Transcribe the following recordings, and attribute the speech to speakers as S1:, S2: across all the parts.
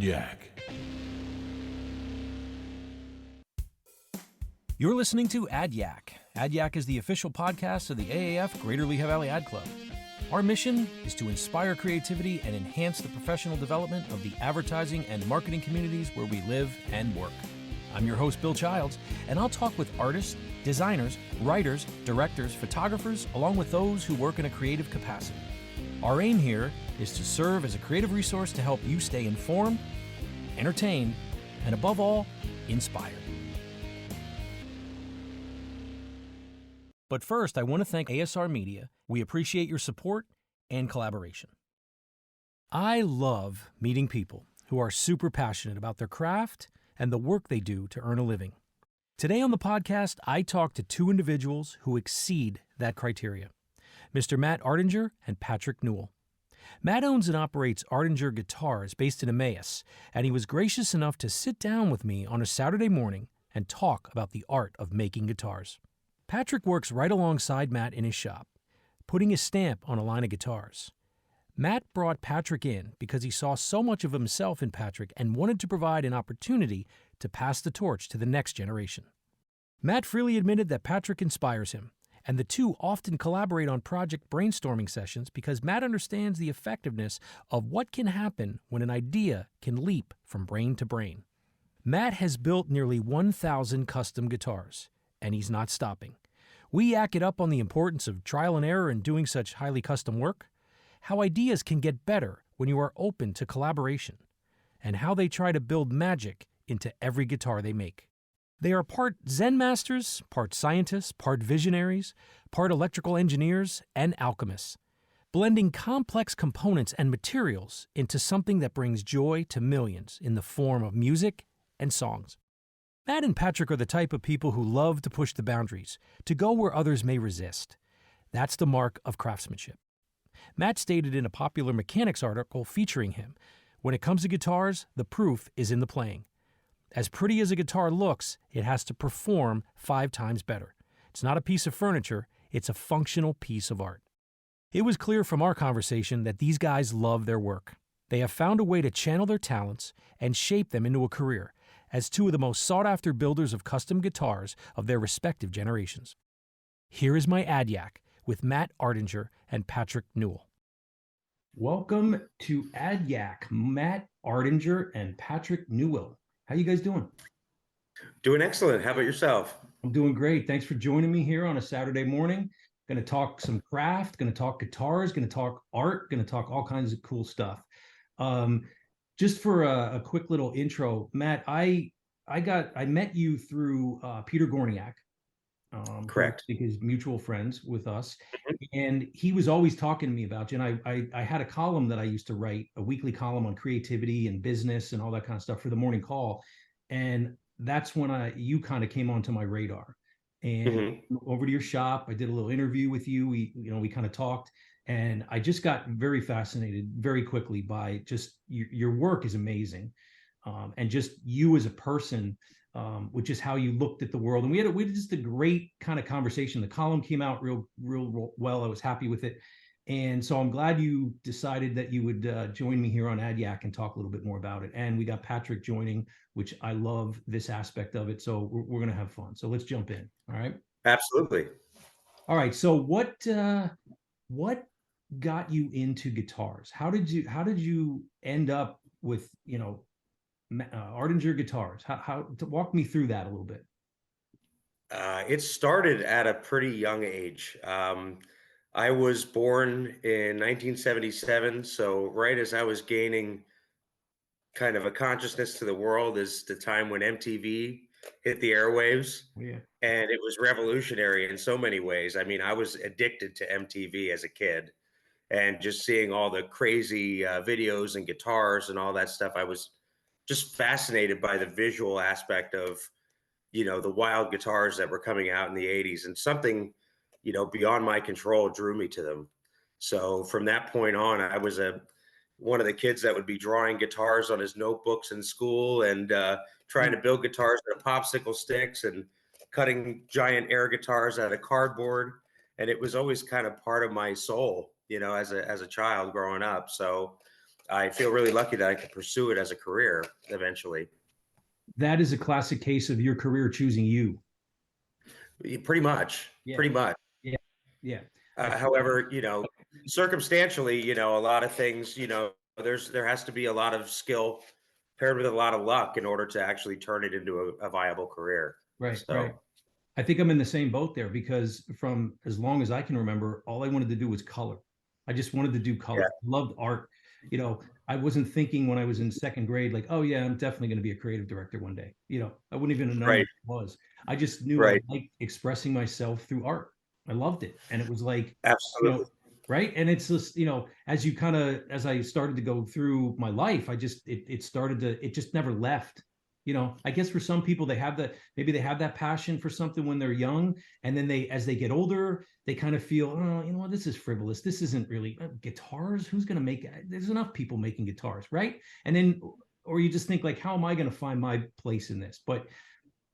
S1: Yack.
S2: You're listening to Yack. Yack is the official podcast of the AAF Greater Lehigh Valley Ad Club. Our mission is to inspire creativity and enhance the professional development of the advertising and marketing communities where we live and work. I'm your host, Bill Childs, and I'll talk with artists, designers, writers, directors, photographers, along with those who work in a creative capacity. Our aim here is to serve as a creative resource to help you stay informed, entertained, and above all, inspired. But first, I want to thank ASR Media. We appreciate your support and collaboration. I love meeting people who are super passionate about their craft and the work they do to earn a living. Today on the podcast, I talk to two individuals who exceed that criteria, Mr. Matt Artinger and Patrick Newill. Matt owns and operates Artinger Guitars based in Emmaus, and he was gracious enough to sit down with me on a Saturday morning and talk about the art of making guitars. Patrick works right alongside Matt in his shop, putting his stamp on a line of guitars. Matt brought Patrick in because he saw so much of himself in Patrick and wanted to provide an opportunity to pass the torch to the next generation. Matt freely admitted that Patrick inspires him, and the two often collaborate on project brainstorming sessions because Matt understands the effectiveness of what can happen when an idea can leap from brain to brain. Matt has built nearly 1,000 custom guitars, and he's not stopping. We yak it up on the importance of trial and error in doing such highly custom work, how ideas can get better when you are open to collaboration, and how they try to build magic into every guitar they make. They are part Zen masters, part scientists, part visionaries, part electrical engineers, and alchemists, blending complex components and materials into something that brings joy to millions in the form of music and songs. Matt and Patrick are the type of people who love to push the boundaries, to go where others may resist. That's the mark of craftsmanship. Matt stated in a popular mechanics article featuring him, "When it comes to guitars, the proof is in the playing. As pretty as a guitar looks, it has to perform 5 times better. It's not a piece of furniture, it's a functional piece of art." It was clear from our conversation that these guys love their work. They have found a way to channel their talents and shape them into a career as two of the most sought-after builders of custom guitars of their respective generations. Here is my Yack with Matt Artinger and Patrick Newill. Welcome to Yack, Matt Artinger and Patrick Newill. How you guys doing?
S3: Doing excellent. How about yourself?
S2: I'm doing great. Thanks for joining me here on a Saturday morning. Going to talk some craft, going to talk guitars, going to talk art, going to talk all kinds of cool stuff. Just for a quick little intro, Matt, I met you through Peter Gorniak.
S3: Correct.
S2: Because mutual friends with us, and he was always talking to me about you. And I had a column that I used to write, a weekly column on creativity and business and all that kind of stuff for the morning call. And that's when you kind of came onto my radar. And over to your shop, I did a little interview with you. We kind of talked, and I just got very fascinated very quickly by just your work is amazing, and just you as a person. Which is how you looked at the world. And we had just a great kind of conversation. The column came out real well. I was happy with it. And so I'm glad you decided that you would join me here on Yack and talk a little bit more about it. And we got Patrick joining, which I love this aspect of it. So we're going to have fun. So let's jump in. All right.
S3: Absolutely.
S2: All right. So what got you into guitars? How did you end up with, Artinger Guitars? How to walk me through that a little bit?
S3: It started at a pretty young age. I was born in 1977, so right as I was gaining kind of a consciousness to the world is the time when MTV hit the airwaves.
S2: Yeah.
S3: And it was revolutionary in so many ways. I mean, I was addicted to MTV as a kid, and just seeing all the crazy videos and guitars and all that stuff. I was just fascinated by the visual aspect of, the wild guitars that were coming out in the 80s, and something, beyond my control drew me to them. So from that point on, I was one of the kids that would be drawing guitars on his notebooks in school and trying to build guitars out of popsicle sticks and cutting giant air guitars out of cardboard. And it was always kind of part of my soul, as a child growing up. So I feel really lucky that I could pursue it as a career eventually.
S2: That is a classic case of your career choosing you.
S3: Pretty much,
S2: Yeah,
S3: pretty much.
S2: yeah, yeah. I
S3: However, circumstantially, a lot of things, there has to be a lot of skill paired with a lot of luck in order to actually turn it into a viable career.
S2: right, right.
S3: So,
S2: I think I'm in the same boat there because from as long as I can remember, all I wanted to do was color. I just wanted to do color.
S3: yeah,
S2: Loved art. I wasn't thinking when I was in second grade, like, oh yeah, I'm definitely going to be a creative director one day. I wouldn't even have known what
S3: right,
S2: it was. I just knew I
S3: right,
S2: liked expressing myself through art. I loved it. And it was like, you know,
S3: absolutely,
S2: right. And it's just, as I started to go through my life, it just never left. I guess for some people maybe they have that passion for something when they're young, and then as they get older, they kind of feel, oh, you know what, this is frivolous. This isn't really guitars. Who's going to make it? There's enough people making guitars, right? And then, or you just think like, how am I going to find my place in this? But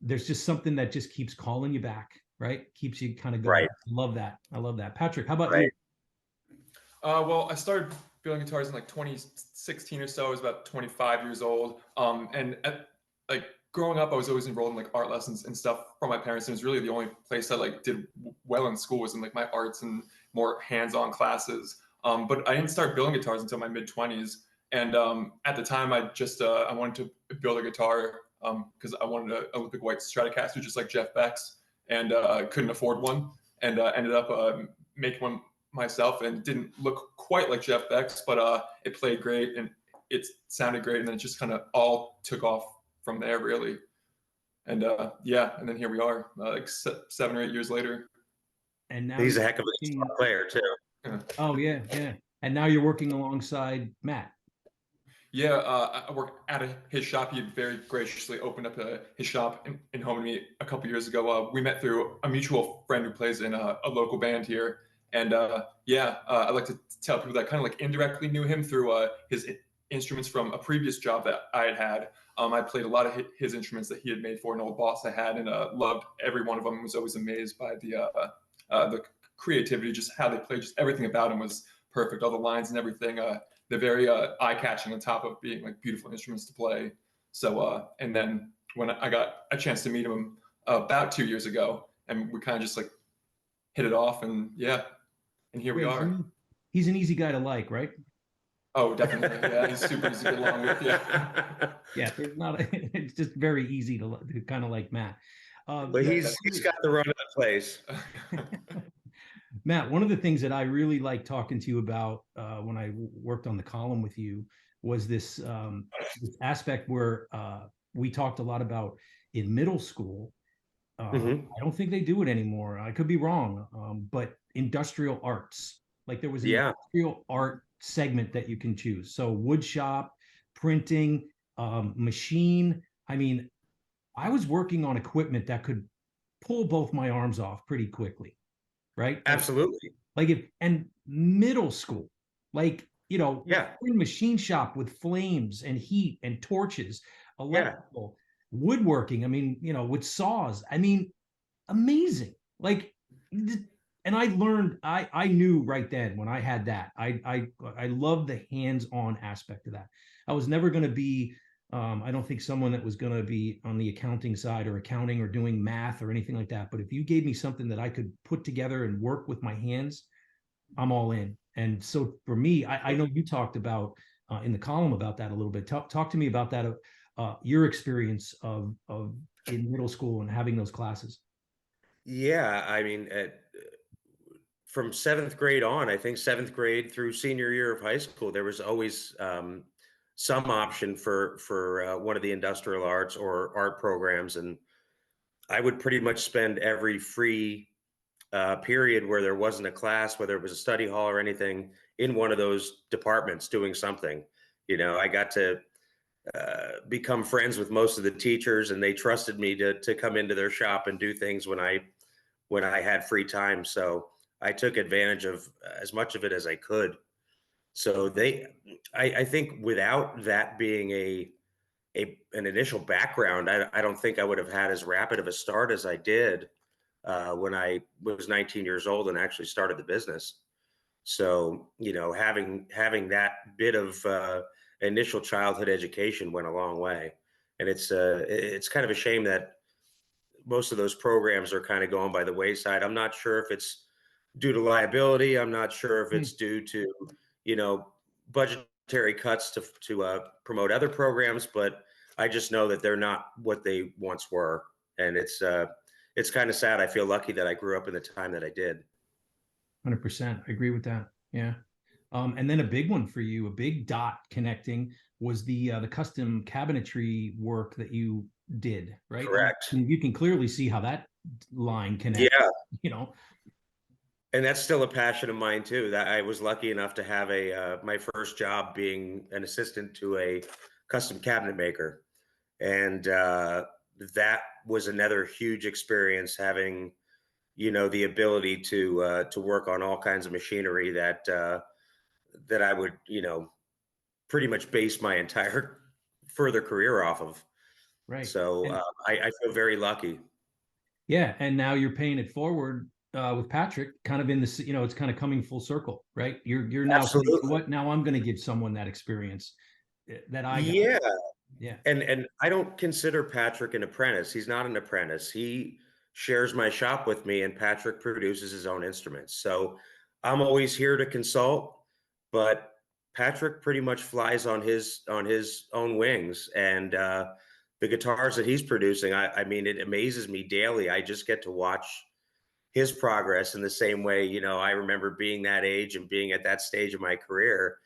S2: there's just something that just keeps calling you back, right? Keeps you kind of going.
S3: right,
S2: I love that. I love that. Patrick, how about you?
S3: right.
S1: Well, I started building guitars in like 2016 or so. I was about 25 years old. Like growing up, I was always enrolled in like art lessons and stuff from my parents. And it was really the only place I like did well in school was in like my arts and more hands-on classes. But I didn't start building guitars until my mid-20s. And at the time, I wanted to build a guitar because I wanted an Olympic White Stratocaster, just like Jeff Beck's, and I couldn't afford one, and ended up making one myself, and it didn't look quite like Jeff Beck's, but it played great and it sounded great, and then it just kind of all took off from there, really. And yeah, and then here we are, like 7 or 8 years later.
S2: And now
S3: He's
S2: you're
S3: a heck of a
S2: working.
S3: guitar player too.
S1: Yeah.
S2: Oh yeah, yeah. And now you're working alongside Matt.
S1: Yeah, I work at his shop. He had very graciously opened up his shop in home to me a couple years ago. We met through a mutual friend who plays in a local band here. And yeah, I like to tell people that kind of like indirectly knew him through his instruments from a previous job that I had had. I played a lot of his instruments that he had made for an old boss I had, and loved every one of them. Was always amazed by the creativity, just how they played, just everything about him was perfect. All the lines and everything. They're very eye-catching on top of being like beautiful instruments to play. So, and then when I got a chance to meet him about 2 years ago, and we kind of just like hit it off, and yeah, and here we
S2: Yeah,
S1: are.
S2: he's an easy guy to like, right?
S1: Oh, definitely. Yeah, he's super easy to get along with. Yeah.
S2: Yeah, there's not. It's just very easy to kind of like Matt.
S3: But
S1: Yeah,
S3: he's got the run of the place.
S2: Matt, one of the things that I really like talking to you about when I worked on the column with you was this aspect where we talked a lot about in middle school.
S3: Hmm.
S2: I don't think they do it anymore. I could be wrong, but industrial arts, like there was an
S3: Yeah,
S2: industrial art segment that you can choose. So wood shop, printing, machine. I mean, I was working on equipment that could pull both my arms off pretty quickly, right?
S3: absolutely.
S2: Like if and middle school, like
S3: Yeah,
S2: in machine shop with flames and heat and torches,
S3: yeah,
S2: electrical, woodworking. I mean, with saws. I mean, amazing. Like, and I learned. I knew right then when I had that. I love the hands-on aspect of that. I was never going to be. I don't think someone that was going to be on the accounting side or accounting or doing math or anything like that. But if you gave me something that I could put together and work with my hands, I'm all in. And so for me, I know you talked about in the column about that a little bit. Talk to me about that. Your experience of in middle school and having those classes.
S3: yeah. I mean, from seventh grade on, I think seventh grade through senior year of high school, there was always some option for one of the industrial arts or art programs, and I would pretty much spend every free period where there wasn't a class, whether it was a study hall or anything, in one of those departments doing something. I got to become friends with most of the teachers, and they trusted me to come into their shop and do things when I had free time. So I took advantage of as much of it as I could. So I think without that being an initial background, I don't think I would have had as rapid of a start as I did when I was 19 years old and actually started the business. So, having that bit of initial childhood education went a long way. And it's kind of a shame that most of those programs are kind of going by the wayside. I'm not sure if it's due to liability. I'm not sure if
S2: Mm.
S3: it's due to, you know, budgetary cuts to promote other programs, but I just know that they're not what they once were, and it's kind of sad. I feel lucky that I grew up in the time that I did.
S2: 100%. I agree with that. Yeah. And then a big one for you, a big dot connecting was the custom cabinetry work that you did, right?
S3: Correct.
S2: And you can clearly see how that line connects,
S3: Yeah,
S2: you know.
S3: and that's still a passion of mine too. That I was lucky enough to have my first job being an assistant to a custom cabinet maker, and that was another huge experience. Having the ability to work on all kinds of machinery that I would pretty much base my entire further career off of.
S2: Right.
S3: So
S2: And
S3: I feel very lucky.
S2: yeah, and now you're paying it forward with Patrick, kind of in this, it's kind of coming full circle, right? You're now saying, "You know
S3: Absolutely.
S2: what? Now I'm going to give someone that experience that I got."
S3: Yeah.
S2: Yeah.
S3: And I don't consider Patrick an apprentice. He's not an apprentice. He shares my shop with me, and Patrick produces his own instruments. So I'm always here to consult, but Patrick pretty much flies on his own wings. And the guitars that he's producing, I mean, it amazes me daily. I just get to watch his progress in the same way. I remember being that age and being at that stage of my career,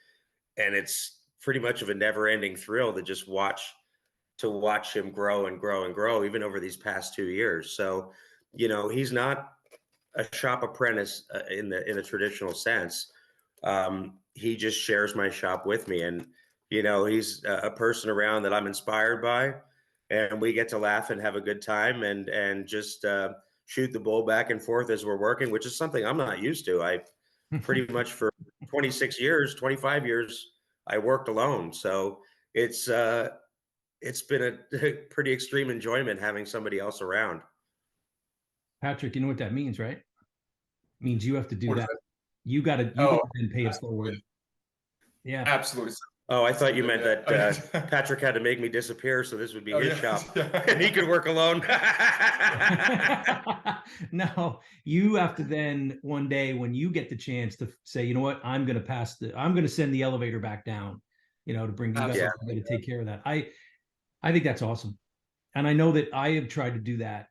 S3: and it's pretty much of a never-ending thrill to watch him grow and grow and grow, even over these past 2 years. So, he's not a shop apprentice in the traditional sense. He just shares my shop with me, and he's a person around that I'm inspired by, and we get to laugh and have a good time, and just shoot the bull back and forth as we're working, which is something I'm not used to. I pretty much for 26 years, 25 years, I worked alone, so it's uh, it's been a pretty extreme enjoyment having somebody else around.
S2: Patrick, you know what that means, right? Means you have to do
S1: What is
S2: that.
S1: that?
S2: You got
S1: Oh,
S2: to then pay it
S1: absolutely.
S2: forward. Yeah.
S1: Absolutely.
S3: Oh, I thought you
S1: Something
S3: meant that
S1: that
S3: Patrick had to make me disappear, so this would be
S1: oh
S3: his
S1: yeah.
S3: shop, and he
S1: Yeah.
S3: could work alone.
S2: No, you have to then one day when you get the chance to say, you know what, I'm going to send the elevator back down, to bring you guys
S3: Yeah,
S2: to take care of that. I think that's awesome. And I know that I have tried to do that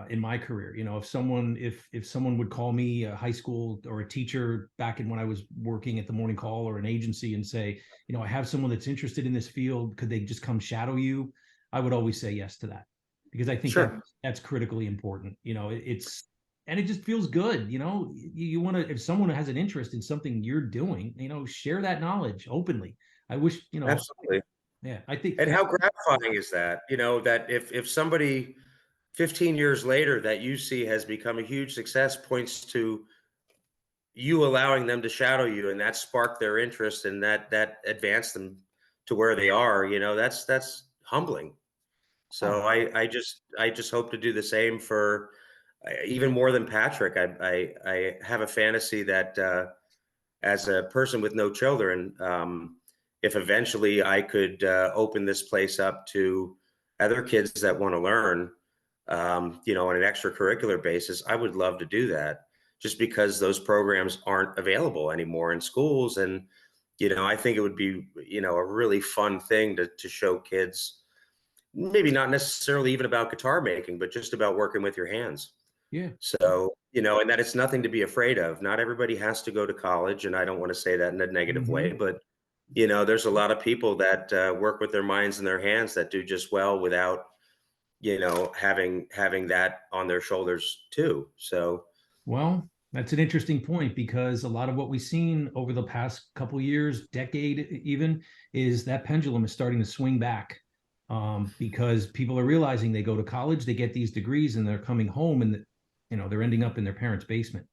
S2: in my career. If someone would call me a high school or a teacher back in when I was working at the morning call or an agency and say, I have someone that's interested in this field, could they just come shadow you? I would always say yes to that because I think that
S3: sure.
S2: that's critically important. And it just feels good. You want to, if someone has an interest in something you're doing, share that knowledge openly. I wish,
S3: Absolutely.
S2: yeah, I think
S3: And how gratifying is that? That if somebody 15 years later that you see has become a huge success points to you allowing them to shadow you, and that sparked their interest, and that advanced them to where they are, that's humbling. So
S2: oh,
S3: I just hope to do the same for even more than Patrick. I have a fantasy that as a person with no children, if eventually I could open this place up to other kids that want to learn, on an extracurricular basis, I would love to do that. Just because those programs aren't available anymore in schools, and I think it would be a really fun thing to show kids. Maybe not necessarily even about guitar making, but just about working with your hands.
S2: yeah.
S3: So, and that it's nothing to be afraid of. Not everybody has to go to college, and I don't want to say that in a negative way,
S2: Mhm.
S3: but there's a lot of people that work with their minds and their hands that do just well without, having that on their shoulders too. So,
S2: Well, that's an interesting point because a lot of what we've seen over the past couple years, decade even, is that pendulum is starting to swing back because people are realizing they go to college, they get these degrees, and they're coming home and they're ending up in their parents' basement.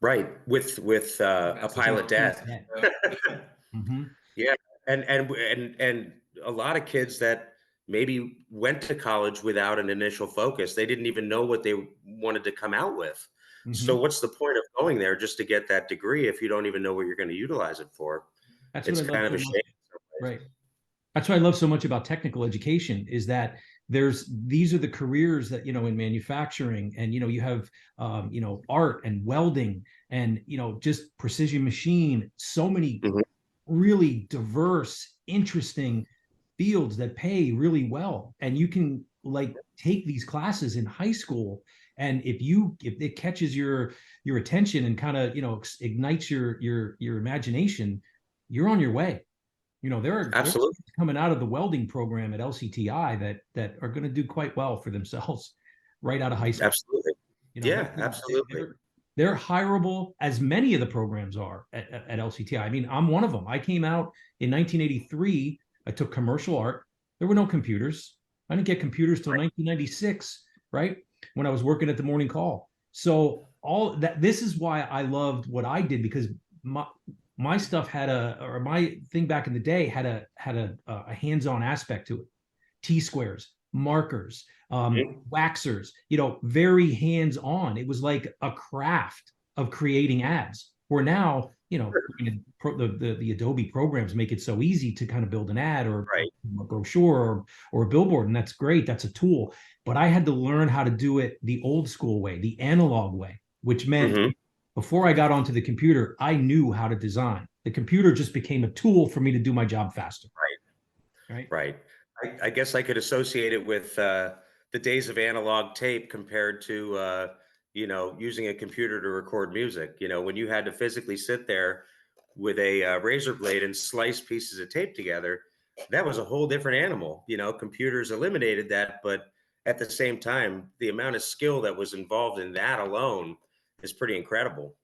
S3: right, with a
S1: That's such
S3: pile of
S1: a
S3: debt.
S1: yeah.
S2: Mm-hmm.
S3: Yeah, and a lot of kids that maybe went to college without an initial focus. They didn't even know what they wanted to come out with. So
S4: Mhm.
S3: what's the point of going there just to get that degree if you don't even know what you're going to utilize it for?
S4: That's what
S3: It's
S4: I love
S3: kind of
S4: so
S3: a shame
S4: much.
S3: in some ways.
S4: Right. That's what I love so much about technical education is that these are the careers that, in manufacturing, and, you have, art and welding and, just precision machine, so many
S3: Mhm.
S4: really diverse, interesting fields that pay really well. And you can like take these classes in high school. And if it catches your attention and kind of, ignites your imagination, you're on your way. There are
S3: Absolutely.
S4: kids coming out of the welding program at LCTI that are going to do quite well for themselves right out of high school.
S3: Absolutely.
S4: They're
S3: Yeah, absolutely.
S4: they're hireable, as many of the programs are at LCTI. I mean, I'm one of them. I came out in 1983. I took commercial art. There were no computers. I didn't get computers till 1996, right? When I was working at the Morning Call. So all that, this is why I loved what I did, because my stuff or my thing back in the day had a hands-on aspect to it. T-squares, markers,
S3: Mhm.
S4: waxers, very hands-on. It was like a craft of creating ads. Where now, the Adobe programs make it so easy to kind of build an ad or
S3: Right.
S4: a brochure or a billboard, and that's great. That's a tool. But I had to learn how to do it the old school way, the analog way, which meant
S3: Mhm.
S4: before I got onto the computer, I knew how to design. The computer just became a tool for me to do my job faster.
S3: Right.
S4: Right.
S3: Right. I guess I could associate it with the days of analog tape compared to using a computer to record music. When you had to physically sit there with a razor blade and slice pieces of tape together, that was a whole different animal. Computers eliminated that, but at the same time, the amount of skill that was involved in that alone is pretty incredible.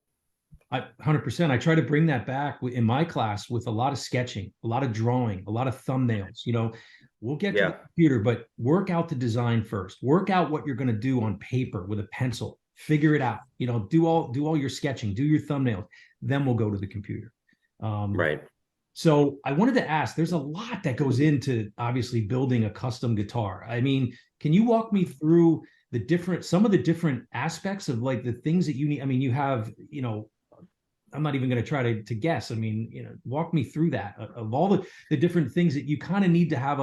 S4: 100%. I try to bring that back in my class with a lot of sketching, a lot of drawing, a lot of thumbnails. We'll get to the
S3: Yeah.
S4: computer, but work out the design first. Work out what you're going to do on paper with a pencil. Figure it out. Do all your sketching, do your thumbnails. Then we'll go to the computer. Um,
S3: Right.
S4: so I wanted to ask, there's a lot that goes into obviously building a custom guitar. I mean, can you walk me through some of the different aspects of like the things that you need? I mean, you have, I'm not even going to try to guess. I mean, walk me through that of all the different things that you kind of need to have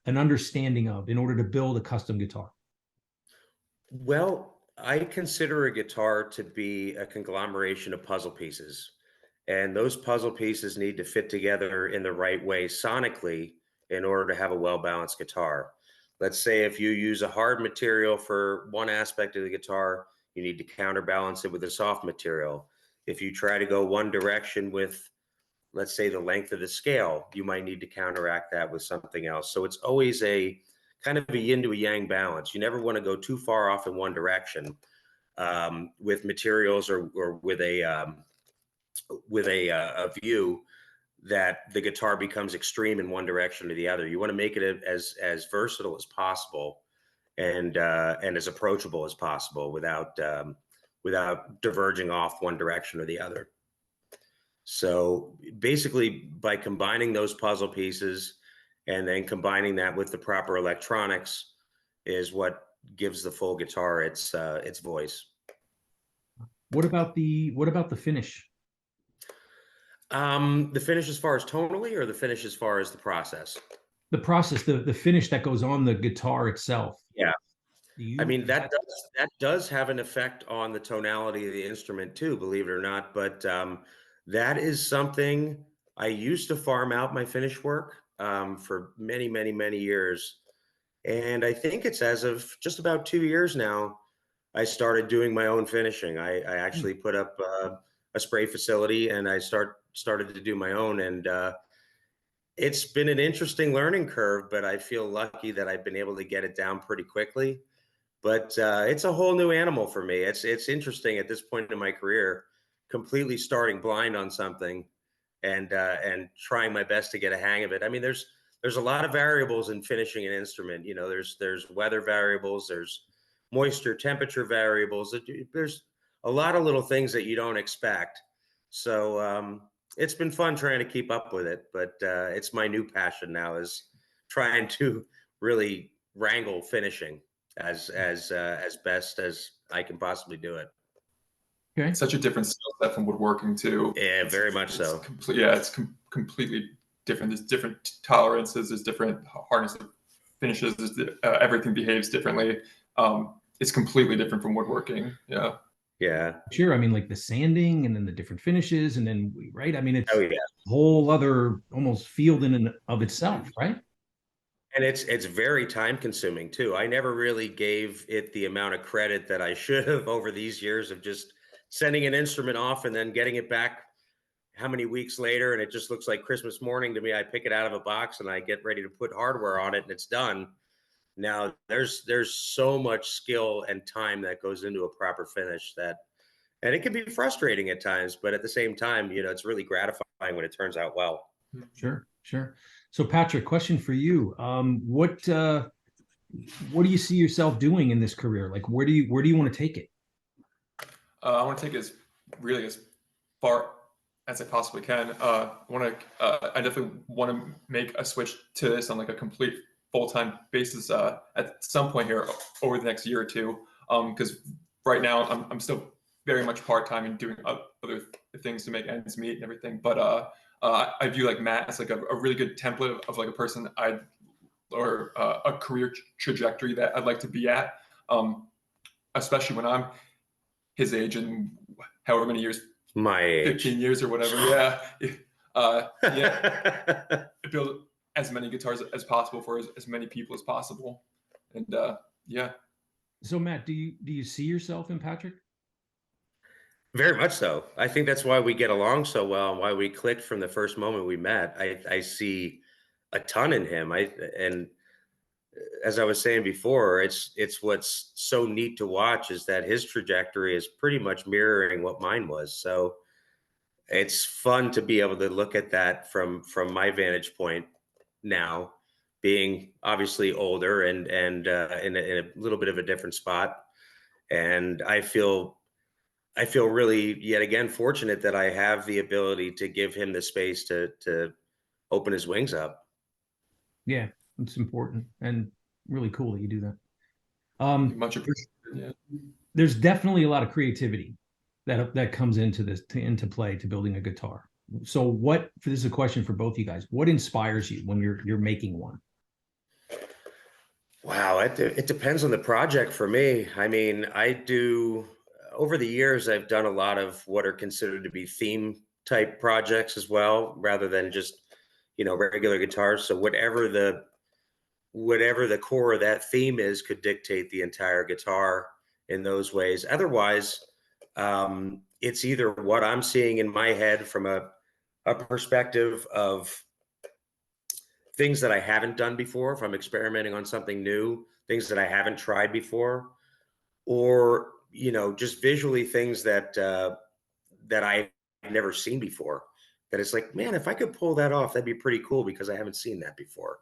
S4: an understanding of in order to build a custom guitar.
S3: Well, I consider a guitar to be a conglomeration of puzzle pieces. And those puzzle pieces need to fit together in the right way sonically in order to have a well balanced guitar. Let's say if you use a hard material for one aspect of the guitar, you need to counterbalance it with a soft material. If you try to go one direction with, let's say, the length of the scale, you might need to counteract that with something else. So it's always a kind of a yin to a yang balance. You never want to go too far off in one direction with materials or with a view that the guitar becomes extreme in one direction or the other. You want to make it as versatile as possible and as approachable as possible without diverging off one direction or the other. So basically, by combining those puzzle pieces and then combining that with the proper electronics is what gives the full guitar its voice.
S4: What about the finish?
S3: The finish as far as tonally, or the finish as far as the process?
S4: The process, the finish that goes on the guitar itself.
S3: Yeah,
S4: Do
S3: I
S4: you
S3: mean that does have an effect on the tonality of the instrument too, believe it or not. But that is something I used to farm out my finish work for many, many, many years, and I think it's as of just about 2 years now I started doing my own finishing. I
S4: Hmm.
S3: actually put up a spray facility and I started to do my own, and it's been an interesting learning curve. But I feel lucky that I've been able to get it down pretty quickly. But it's a whole new animal for me. It's interesting at this point in my career, completely starting blind on something and trying my best to get a hang of it. I mean, there's a lot of variables in finishing an instrument. There's weather variables, there's moisture, temperature variables. There's a lot of little things that you don't expect. So it's been fun trying to keep up with it. But it's my new passion now is trying to really wrangle finishing as best as I can possibly do it.
S4: Okay.
S1: It's such a different skill set from woodworking too.
S3: Yeah, very much so.
S1: It's completely different. There's different tolerances. There's different hardness of finishes. Everything behaves differently. It's completely different from woodworking. Yeah.
S3: Yeah.
S4: Sure. I mean, like the sanding and then the different finishes, and then right. I mean, it's
S3: Oh yeah.
S4: a whole other almost field in and of itself, right?
S3: And it's very time consuming too. I never really gave it the amount of credit that I should have over these years of just sending an instrument off and then getting it back how many weeks later, and it just looks like Christmas morning to me. I pick it out of a box and I get ready to put hardware on it and it's done. Now there's so much skill and time that goes into a proper finish that, and it can be frustrating at times, but at the same time, it's really gratifying when it turns out well.
S4: Sure, sure. So, Patrick, question for you: what do you see yourself doing in this career? Like, where do you want to take it?
S1: I want to take it as far as I possibly can. I definitely want to make a switch to this on like a complete full-time basis at some point here over the next year or two. Because right now I'm still very much part-time and doing other things to make ends meet and everything. But I view like Matt as like a really good template of like a person or a career trajectory that I'd like to be at, especially when I'm his age and however many years,
S3: My age.
S1: 15 years or whatever. Yeah. Build as many guitars as possible for as many people as possible. And yeah.
S4: So, Matt, do you see yourself in Patrick?
S3: Very much so. I think that's why we get along so well and why we clicked from the first moment we met. I see a ton in him. And as I was saying before, it's what's so neat to watch is that his trajectory is pretty much mirroring what mine was. So it's fun to be able to look at that from my vantage point now, being obviously older and in a little bit of a different spot. And I feel really yet again fortunate that I have the ability to give him the space to open his wings up.
S4: Yeah, it's important and really cool that you do that.
S1: Much appreciated. Yeah.
S4: There's definitely a lot of creativity that comes into into play to building a guitar. So, this is a question for both you guys. What inspires you when you're making one?
S3: Wow, it depends on the project for me. I mean, over the years, I've done a lot of what are considered to be theme type projects as well, rather than just, regular guitars. So whatever the core of that theme is could dictate the entire guitar in those ways. Otherwise, it's either what I'm seeing in my head from a perspective of things that I haven't done before, if I'm experimenting on something new, things that I haven't tried before, or just visually things that I've never seen before. That it's like, man, if I could pull that off, that'd be pretty cool because I haven't seen that before.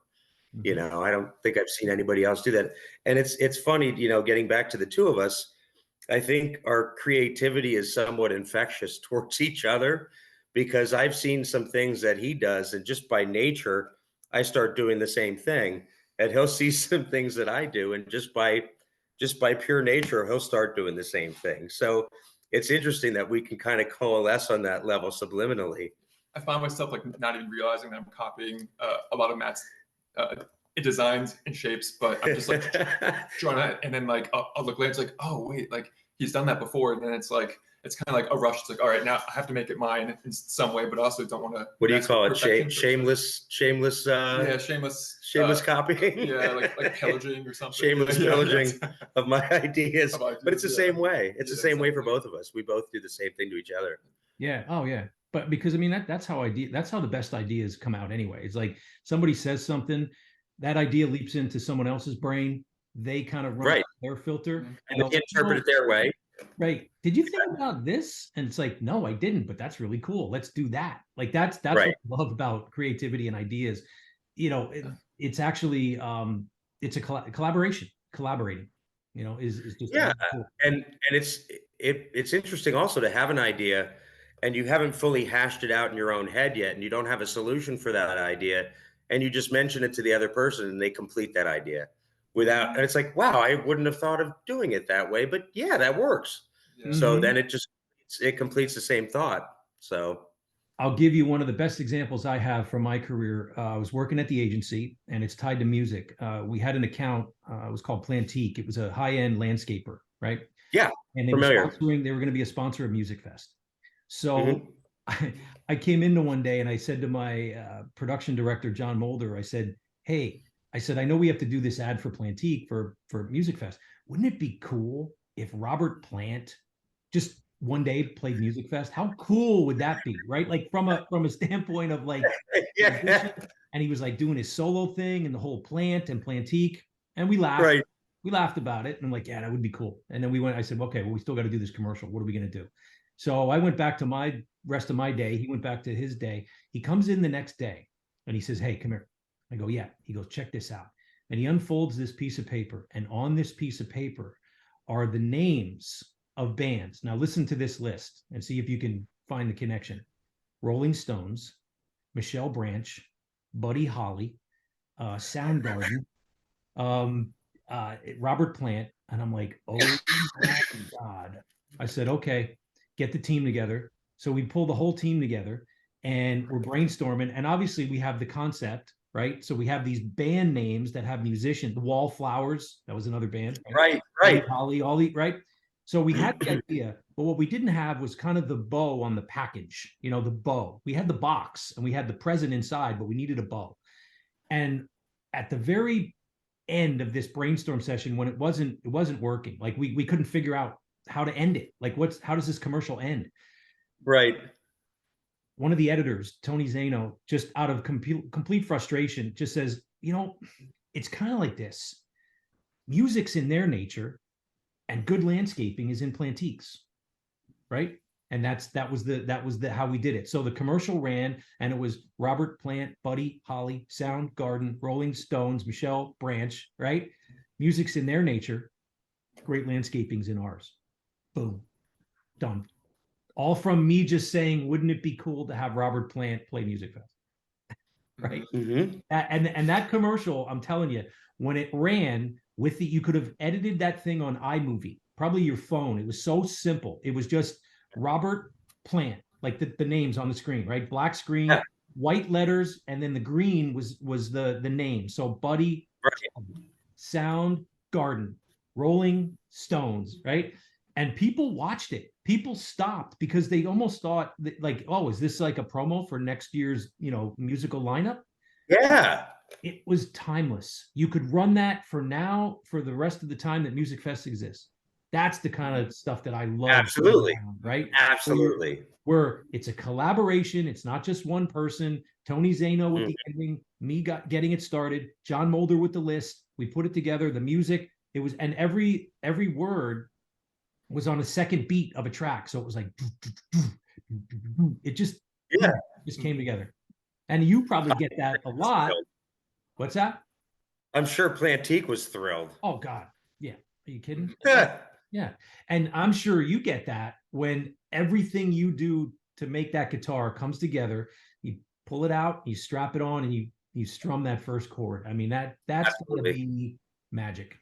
S4: Mm-hmm.
S3: I don't think I've seen anybody else do that. And it's funny, getting back to the two of us, I think our creativity is somewhat infectious towards each other because I've seen some things that he does, and just by nature, I start doing the same thing. And he'll see some things that I do, and just by pure nature, he'll start doing the same thing. So it's interesting that we can kind of coalesce on that level subliminally.
S1: I find myself like not even realizing that I'm copying a lot of Matt's designs and shapes, but I'm just like drawing it, and then like I'll look later, it's like, oh wait, like he's done that before, and then it's kind of like a rush. It's like, all right, now I have to make it mine in some way, but I also don't want to.
S3: What do you call it? Shameless.
S1: Yeah,
S3: shameless copying.
S1: Yeah, like pillaging or something.
S3: Shameless pillaging of my ideas.
S1: Of ideas,
S3: but it's the same way. It's
S1: Yeah,
S3: the same way for
S1: exactly.
S3: both of us. We both do the same thing to each other.
S4: Yeah. Oh, yeah. But because I mean that's how the best ideas come out anyway. It's like somebody says something, that idea leaps into someone else's brain. They kind of run
S3: Right.
S4: their filter
S3: And they interpret it their way.
S4: Right. Did you think about this? And it's like, no, I didn't, but that's really cool. Let's do that. Like that's
S3: Right.
S4: what I love about creativity and ideas. It's actually it's a collaborating, is just
S3: Yeah.
S4: cool.
S3: And it's interesting also to have an idea and you haven't fully hashed it out in your own head yet, and you don't have a solution for that idea, and you just mention it to the other person and they complete that idea and it's like, wow, I wouldn't have thought of doing it that way, but yeah, that works.
S1: Yeah.
S3: So
S4: Mhm.
S3: then it just completes the same thought. So
S4: I'll give you one of the best examples I have from my career. I was working at the agency, and it's tied to music. We had an account. It was called Plantique. It was a high-end landscaper, right?
S3: yeah,
S4: And they
S3: familiar.
S4: were sponsoring. They were going to be a sponsor of Music Fest. So
S3: Mm-hmm.
S4: I came into one day and I said to my production director, John Mulder, I said, "Hey, I said, I know we have to do this ad for Plantique for Music Fest. Wouldn't it be cool if Robert Plant just one day played Music Fest? How cool would that be, right? Like from a standpoint of like,
S3: Yeah,
S4: and he was like doing his solo thing and the whole Plant and Plantique, and we laughed.
S3: right.
S4: We laughed about it, and I'm like, yeah, that would be cool. And then we went. I said, okay, well, we still got to do this commercial. What are we going to do? So I went back to my rest of my day. He went back to his day. He comes in the next day, and he says, "Hey, come here." I go, "Yeah." He goes, "Check this out." And he unfolds this piece of paper, and on this piece of paper are the names of bands. Now listen to this list and see if you can find the connection. Rolling Stones, Michelle Branch, Buddy Holly, Soundgarden, um, Robert Plant. And I'm like, oh my God. I said, okay, get the team together. So we pull the whole team together and we're brainstorming. And obviously we have the concept, right? So we have these band names that have musicians, the Wallflowers, that was another band.
S3: Right,
S4: Buddy
S3: right.
S4: Holly, all the, right? So we had the idea, but what we didn't have was kind of the bow on the package, you know, the bow. We had the box and we had the present inside, but we needed a bow. And at the very end of this brainstorm session, when it wasn't working, like we couldn't figure out how to end it. Like how does this commercial end?
S3: Right.
S4: One of the editors, Tony Zano, just out of complete frustration, just says, you know, it's kind of like this. Music's in their nature, and good landscaping is in Plantiques, right? And that was the how we did it. So the commercial ran, and it was Robert Plant, Buddy Holly, Soundgarden, Rolling Stones, Michelle Branch, right? Music's in their nature, great landscaping's in ours. Boom, done. All from me just saying, wouldn't it be cool to have Robert Plant play Music Fest, right?
S3: Mm-hmm.
S4: And that commercial, I'm telling you, when it ran with you could have edited that thing on iMovie, probably your phone. It was so simple. It was just Robert Plant, like the names on the screen, right? Black screen,
S3: Yeah.
S4: white letters, and then the green was the name. So Buddy,
S3: Right.
S4: Soundgarden, Rolling Stones, right? And people watched it. People stopped because they almost thought that, like, oh, is this like a promo for next year's, musical lineup?
S3: Yeah.
S4: It was timeless. You could run that for now, for the rest of the time that Music Fest exists. That's the kind of stuff that I love.
S3: Absolutely.
S4: Right?
S3: Absolutely.
S4: Where it's a collaboration. It's not just one person. Tony Zano with the ending, me getting it started, John Mulder with the list. We put it together, the music. It was, and every word was on a second beat of a track. So it was like, it just came together. And you probably get that a lot. What's that?
S3: I'm sure Plantique was thrilled.
S4: Oh God. Yeah. Are you kidding?
S3: Yeah.
S4: Yeah. And I'm sure you get that when everything you do to make that guitar comes together, you pull it out, you strap it on, and you strum that first chord. I mean, that's going to be magic.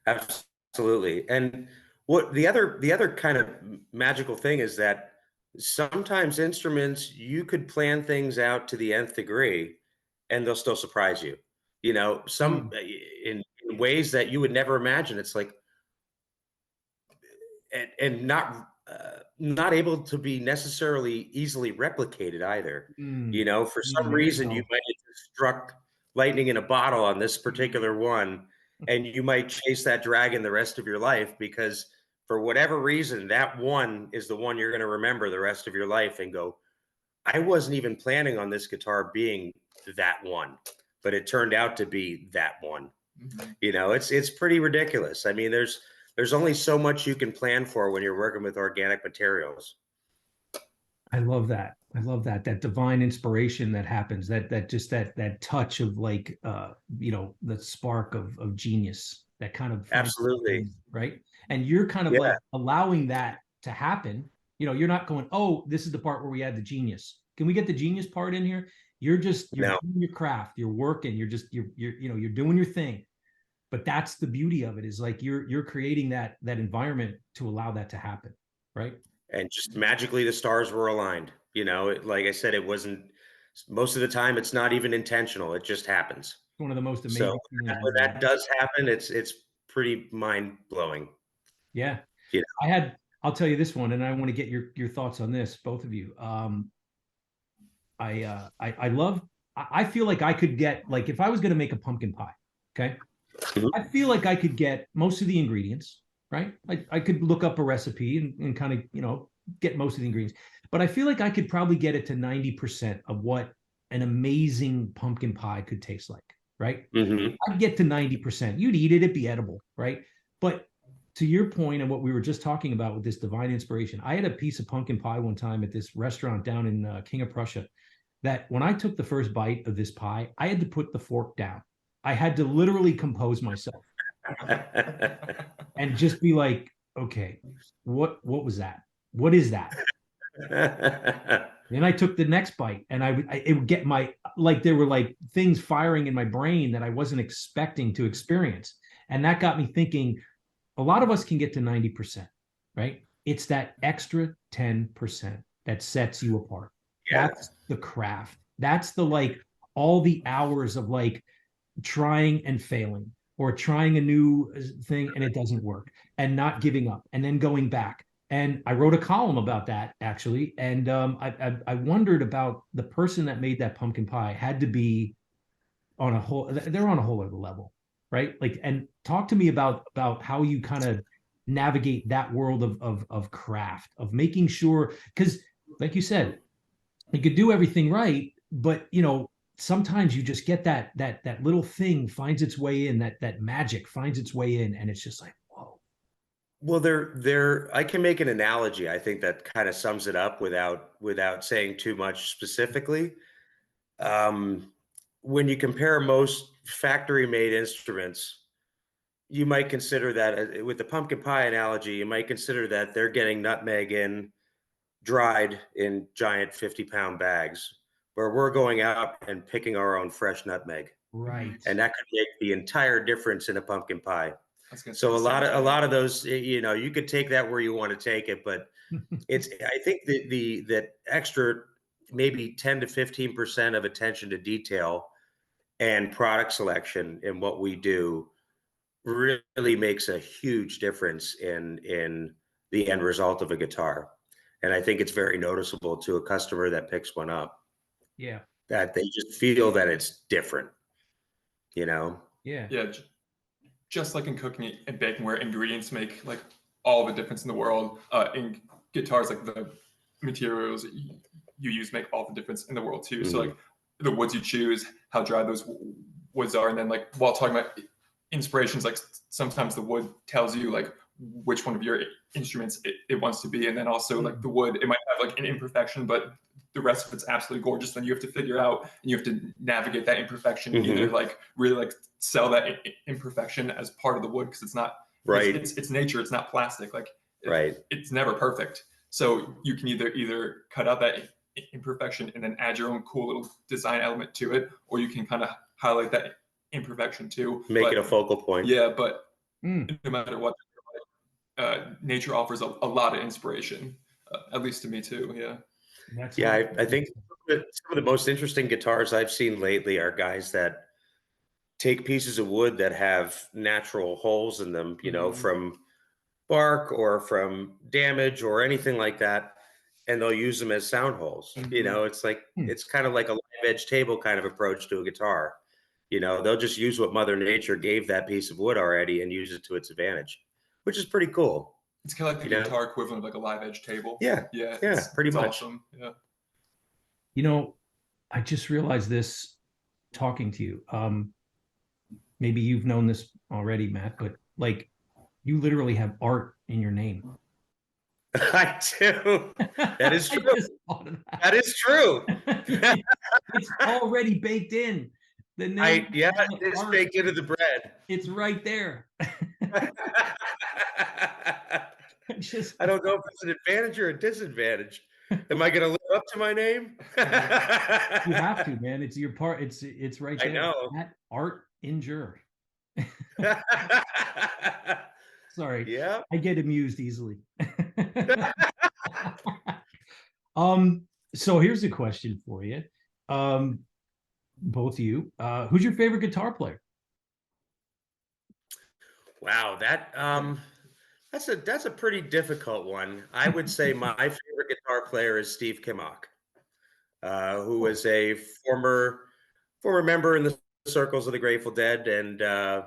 S3: Absolutely. And what the other kind of magical thing is that sometimes instruments, you could plan things out to the nth degree and they'll still surprise you. Some in ways that you would never imagine. It's like, and not able to be necessarily easily replicated either. For some reason, you might have struck lightning in a bottle on this particular one, and you might chase that dragon the rest of your life because for whatever reason, that one is the one you're going to remember the rest of your life and go, I wasn't even planning on this guitar being that one, but it turned out to be that one. It's pretty ridiculous. I mean, there's only so much you can plan for when you're working with organic materials.
S4: I love that. That divine inspiration that happens, that touch of like, the spark of genius, that kind of
S3: absolutely
S4: right. And you're kind of like allowing that to happen. You're not going, oh, this is the part where we add the genius. Can we get the genius part in here? You're doing your craft, you're working, you're doing your thing. But that's the beauty of it, is like you're creating that environment to allow that to happen, right?
S3: and just magically the stars were aligned. You know, like I said, it wasn't, most of the time it's not even intentional. It just happens.
S4: One of the most
S3: So
S4: amazing feelings
S3: when
S4: ever.
S3: that does happen, it's pretty mind blowing.
S4: Yeah.
S3: You
S4: I'll tell you this one, and I want to get your thoughts on this, both of you. I love, I feel like I could get, like, if I was going to make a pumpkin pie, okay, I feel like I could get most of the ingredients, right? I could look up a recipe and kind of, you know, get most of the ingredients, but I feel like I could probably get it to 90% of what an amazing pumpkin pie could taste like, right?
S3: Mhm.
S4: I'd get to 90%. You'd eat it, it'd be edible, right? But to your point and what we were just talking about with this divine inspiration, I had a piece of pumpkin pie one time at this restaurant down in King of Prussia that when I took the first bite of this pie, I had to put the fork down. I had to literally compose myself and just be like, okay, what was that? What is that? Then I took the next bite and it would get my, like, there were like things firing in my brain that I wasn't expecting to experience. And that got me thinking, a lot of us can get to 90%, right? It's that extra 10% that sets you apart.
S3: Yeah.
S4: That's the craft. That's the, like, all the hours of like trying and failing, or trying a new thing and it doesn't work, and not giving up and then going back. And I wrote a column about that, actually. And I wondered about the person that made that pumpkin pie had to be on a whole, they're on a whole other level, right? Like, and talk to me about how you kind of navigate that world of craft, of making sure, because like you said, you could do everything right, but you know, sometimes you just get that little thing finds its way in, that magic finds its way in, and it's just like, whoa.
S3: Well, I can make an analogy, I think, that kind of sums it up without saying too much specifically. Um, when you compare most factory-made instruments, you might consider that, with the pumpkin pie analogy, you might consider that they're getting nutmeg in dried in giant 50-pound bags, where we're going out and picking our own fresh nutmeg.
S4: Right.
S3: And that could make the entire difference in a pumpkin pie.
S1: So
S3: A lot of those, you know, you could take that where you want to take it, but it's, I think that extra maybe 10 to 15% of attention to detail and product selection in what we do really makes a huge difference in the end result of a guitar. And I think it's very noticeable to a customer that picks one up,
S4: Yeah.
S3: that they just feel that it's different, you know?
S4: Yeah.
S1: Yeah, just like in cooking and baking, where ingredients make like all the difference in the world. In guitars, like the materials you use make all the difference in the world too. So like the woods you choose, how dry those woods are, and then like while talking about inspirations, like sometimes the wood tells you like which one of your instruments it wants to be, and then also like the wood, it might have like an imperfection, but the rest of it's absolutely gorgeous. Then you have to figure out, and you have to navigate that imperfection, either like really like sell that imperfection as part of the wood, because it's not
S3: Right.
S1: it's nature, it's not plastic, like
S3: Right.
S1: it's never perfect. So you can either cut out that imperfection and then add your own cool little design element to it, or you can kind of highlight that imperfection too,
S3: Make it a focal point.
S1: yeah, but no matter what, nature offers a lot of inspiration, at least to me too. Yeah.
S3: Yeah, I think some of the most interesting guitars I've seen lately are guys that take pieces of wood that have natural holes in them, you know, from bark or from damage or anything like that, and they'll use them as sound holes. You know, it's like, it's kind of like a live edge table kind of approach to a guitar. You know, they'll just use what Mother Nature gave that piece of wood already and use it to its advantage, which is pretty cool.
S1: It's kind of like the guitar equivalent of like a live edge table.
S3: Yeah.
S1: Yeah.
S3: Yeah, pretty
S1: it's
S3: much.
S1: Awesome. Yeah.
S4: You know, I just realized this talking to you. Maybe you've known this already, Matt, but like, you literally have art in your name.
S3: I do. That is true.
S4: I just thought of that.
S3: That is true.
S4: It's already baked in. The name,
S3: it's baked into the bread.
S4: It's right there.
S3: I don't know if it's an advantage or a disadvantage. Am I going to live up to my name?
S4: You have to, man. It's your part. It's right there.
S3: I know.
S4: That art endure. Sorry.
S3: Yeah.
S4: I get amused easily. So here's a question for you. Both of you. Who's your favorite guitar player?
S3: Wow, that's a pretty difficult one. I would say my favorite guitar player is Steve Kimmock, who
S4: Oh,
S3: was a former member in the circles of the Grateful Dead, and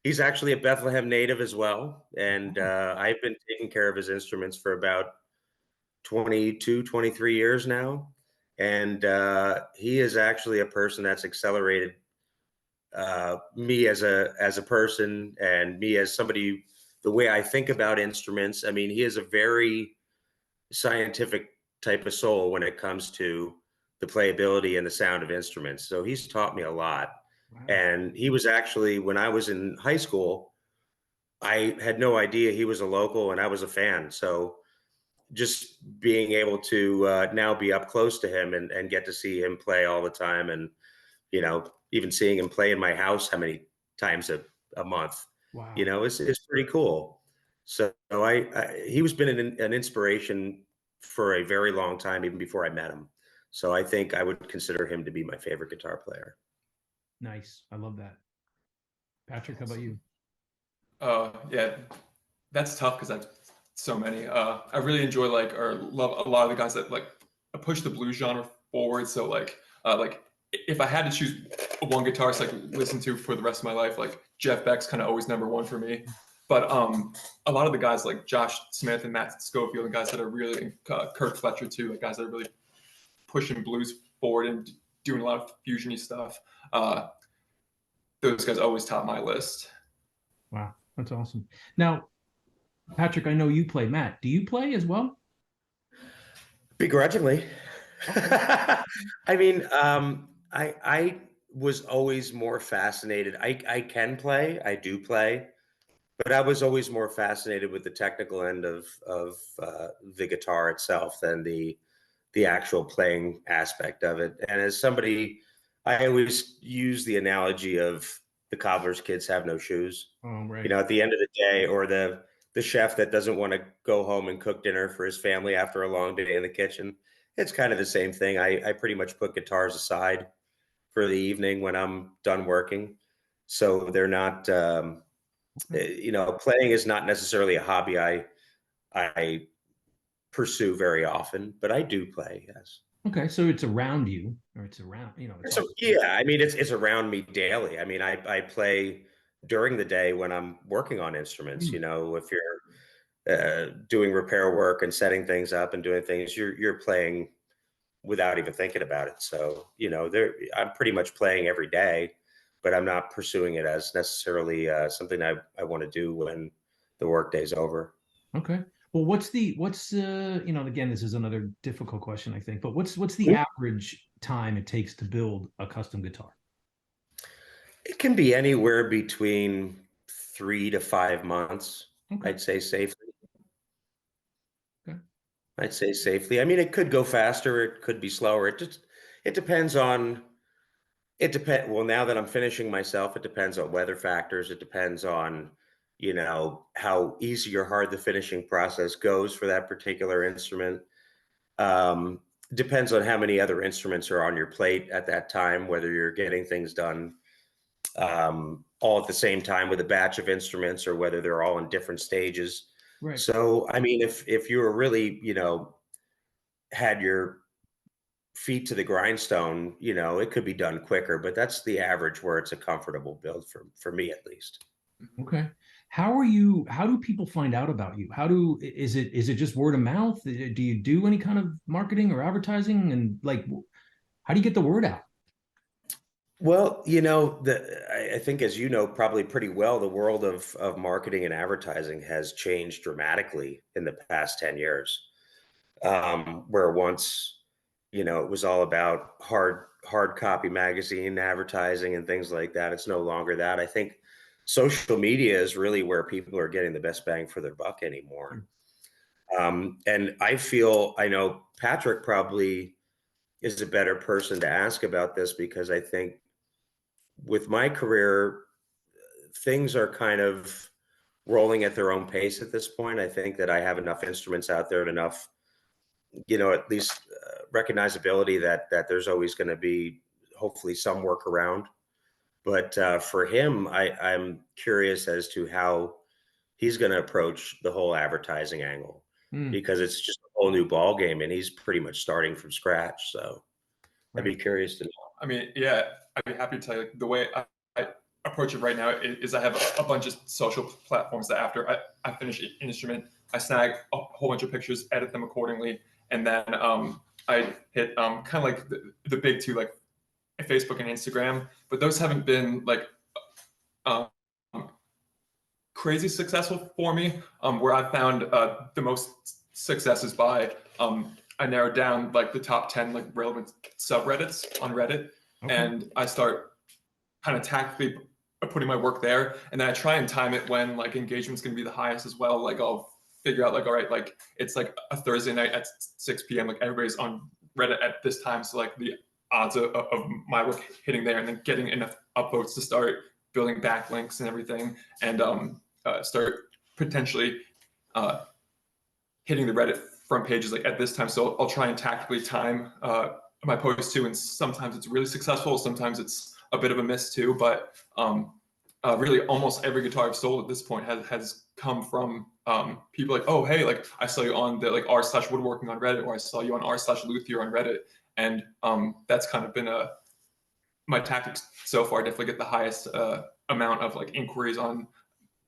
S3: he's actually a Bethlehem native as well. And
S4: wow.
S3: I've been taking care of his instruments for about 22, 23 years now. And he is actually a person that's accelerated me as a person and me as somebody, the way I think about instruments. I mean, he is a very scientific type of soul when it comes to the playability and the sound of instruments. So he's taught me a lot.
S4: Wow.
S3: And he was actually, when I was in high school, I had no idea he was a local and I was a fan. So just being able to now be up close to him and get to see him play all the time, and even seeing him play in my house how many times a month,
S4: Wow.
S3: it's pretty cool. So he was been an inspiration for a very long time, even before I met him. So I think I would consider him to be my favorite guitar player.
S4: Nice. I love that. Patrick, how about you?
S1: Yeah, that's tough because I've so many. I really enjoy like or love a lot of the guys that like push the blues genre forward. So like if I had to choose one guitarist like listen to for the rest of my life, like Jeff Beck's kind of always number one for me. But a lot of the guys like Josh Smith and Matt Schofield, and guys that are really Kirk Fletcher too, like guys that are really pushing blues forward and doing a lot of fusiony stuff. Those guys always top my list.
S4: Wow. That's awesome. Now, Patrick, I know you play. Matt, do you play as well?
S3: Begrudgingly.
S4: Okay.
S3: I mean, I was always more fascinated. I can play, I do play, but I was always more fascinated with the technical end of the guitar itself than the actual playing aspect of it. And as somebody, I always use the analogy of the cobbler's kids have no shoes.
S4: Oh, right.
S3: At the end of the day, or the chef that doesn't want to go home and cook dinner for his family after a long day in the kitchen. It's kind of the same thing. I pretty much put guitars aside for the evening when I'm done working. So they're not, playing is not necessarily a hobby I pursue very often, but I do play, yes.
S4: Okay. So it's around you, or it's around, it's
S3: So
S4: all.
S3: yeah, I mean it's around me daily. I mean I play during the day when I'm working on instruments.
S4: Hmm.
S3: If you're doing repair work and setting things up and doing things, you're playing without even thinking about it. So I'm pretty much playing every day, but I'm not pursuing it as necessarily something I want to do when the workday's over.
S4: Okay. Well, again, this is another difficult question, I think, but what's the average time it takes to build a custom guitar?
S3: It can be anywhere between 3 to 5 months,
S4: Okay.
S3: I'd say safely.
S4: Okay.
S3: I'd say safely. I mean, it could go faster, it could be slower. It depends on well, now that I'm finishing myself, it depends on weather factors. It depends on, how easy or hard the finishing process goes for that particular instrument. Um, Depends on how many other instruments are on your plate at that time, whether you're getting things done all at the same time with a batch of instruments or whether they're all in different stages.
S4: Right.
S3: So, I mean, if you were really, had your feet to the grindstone, it could be done quicker, but that's the average where it's a comfortable build for me at least.
S4: Okay. How do people find out about you? Is it just word of mouth? Do you do any kind of marketing or advertising? And like, how do you get the word out?
S3: Well, I think, as you know probably pretty well, the world of marketing and advertising has changed dramatically in the past 10 years. Where once, it was all about hard copy magazine advertising and things like that. It's no longer that. I think social media is really where people are getting the best bang for their buck anymore. And I know Patrick probably is a better person to ask about this, because I think with my career, things are kind of rolling at their own pace at this point. I think that I have enough instruments out there and enough at least recognizability that there's always going to be hopefully some workaround. But for him, I'm curious as to how he's going to approach the whole advertising angle,
S4: Mm,
S3: because it's just a whole new ball game, and he's pretty much starting from scratch. So I'd be
S4: right.
S3: curious to know.
S1: I mean, yeah, I'd be happy to tell you, like, the way I approach it right now is I have a bunch of social platforms that after I finish an instrument, I snag a whole bunch of pictures, edit them accordingly, and then I hit kind of like the big two, like Facebook and Instagram. But those haven't been like um, crazy successful for me. Where I found the most success is by I narrowed down like the top 10 like relevant subreddits on Reddit,
S4: Okay.
S1: and I start kind of tactically putting my work there, and then I try and time it when like engagement's going to be the highest as well. Like I'll figure out like, all right, like it's like a Thursday night at 6 p.m. Like everybody's on Reddit at this time, so like the odds of my work hitting there and then getting enough upvotes to start building backlinks and everything, and start potentially hitting the Reddit front pages like at this time. So I'll try and tactically time my posts too, and sometimes it's really successful, sometimes it's a bit of a miss too. But really, almost every guitar I've sold at this point has come from people like, oh hey, like I saw you on the like r/woodworking on Reddit, or I saw you on r/luthier on Reddit, and that's kind of been my tactics so far. Definitely get the highest amount of like inquiries on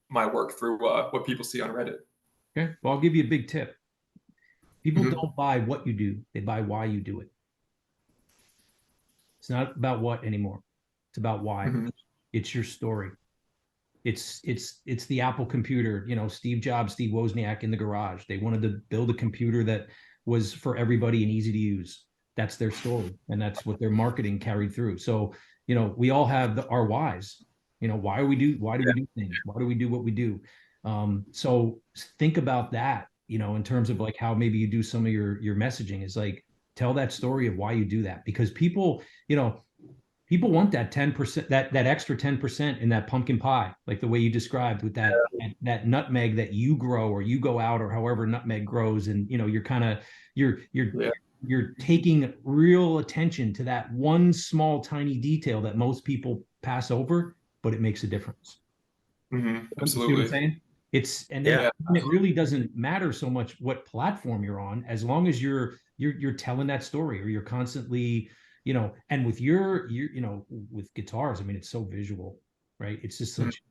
S1: my work through what people see on Reddit.
S4: Okay. Well, I'll give you a big tip. People
S1: Mhm.
S4: don't buy what you do, they buy why you do it. It's not about what anymore. It's about why.
S1: Mhm.
S4: It's your story. It's the Apple computer, Steve Jobs, Steve Wozniak in the garage. They wanted to build a computer that was for everybody and easy to use. That's their story, and that's what their marketing carried through. So, we all have our whys. Why do we do things? Why do we do what we do? So think about that, in terms of like how maybe you do some of your messaging is like tell that story of why you do that, because people want that 10%, that extra 10% in that pumpkin pie, like the way you described with that nutmeg that you grow or you go out or however nutmeg grows, and you're kind of
S1: Yeah.
S4: you're taking real attention to that one small tiny detail that most people pass over, but it makes a difference.
S1: Mm-hmm.
S4: You see what I'm
S1: Absolutely.
S4: saying? And then
S3: Yeah,
S4: it really doesn't matter so much what platform you're on, as long as you're telling that story, or you're constantly, and with with guitars, I mean, it's so visual, right? It's just
S1: Mhm.
S4: such,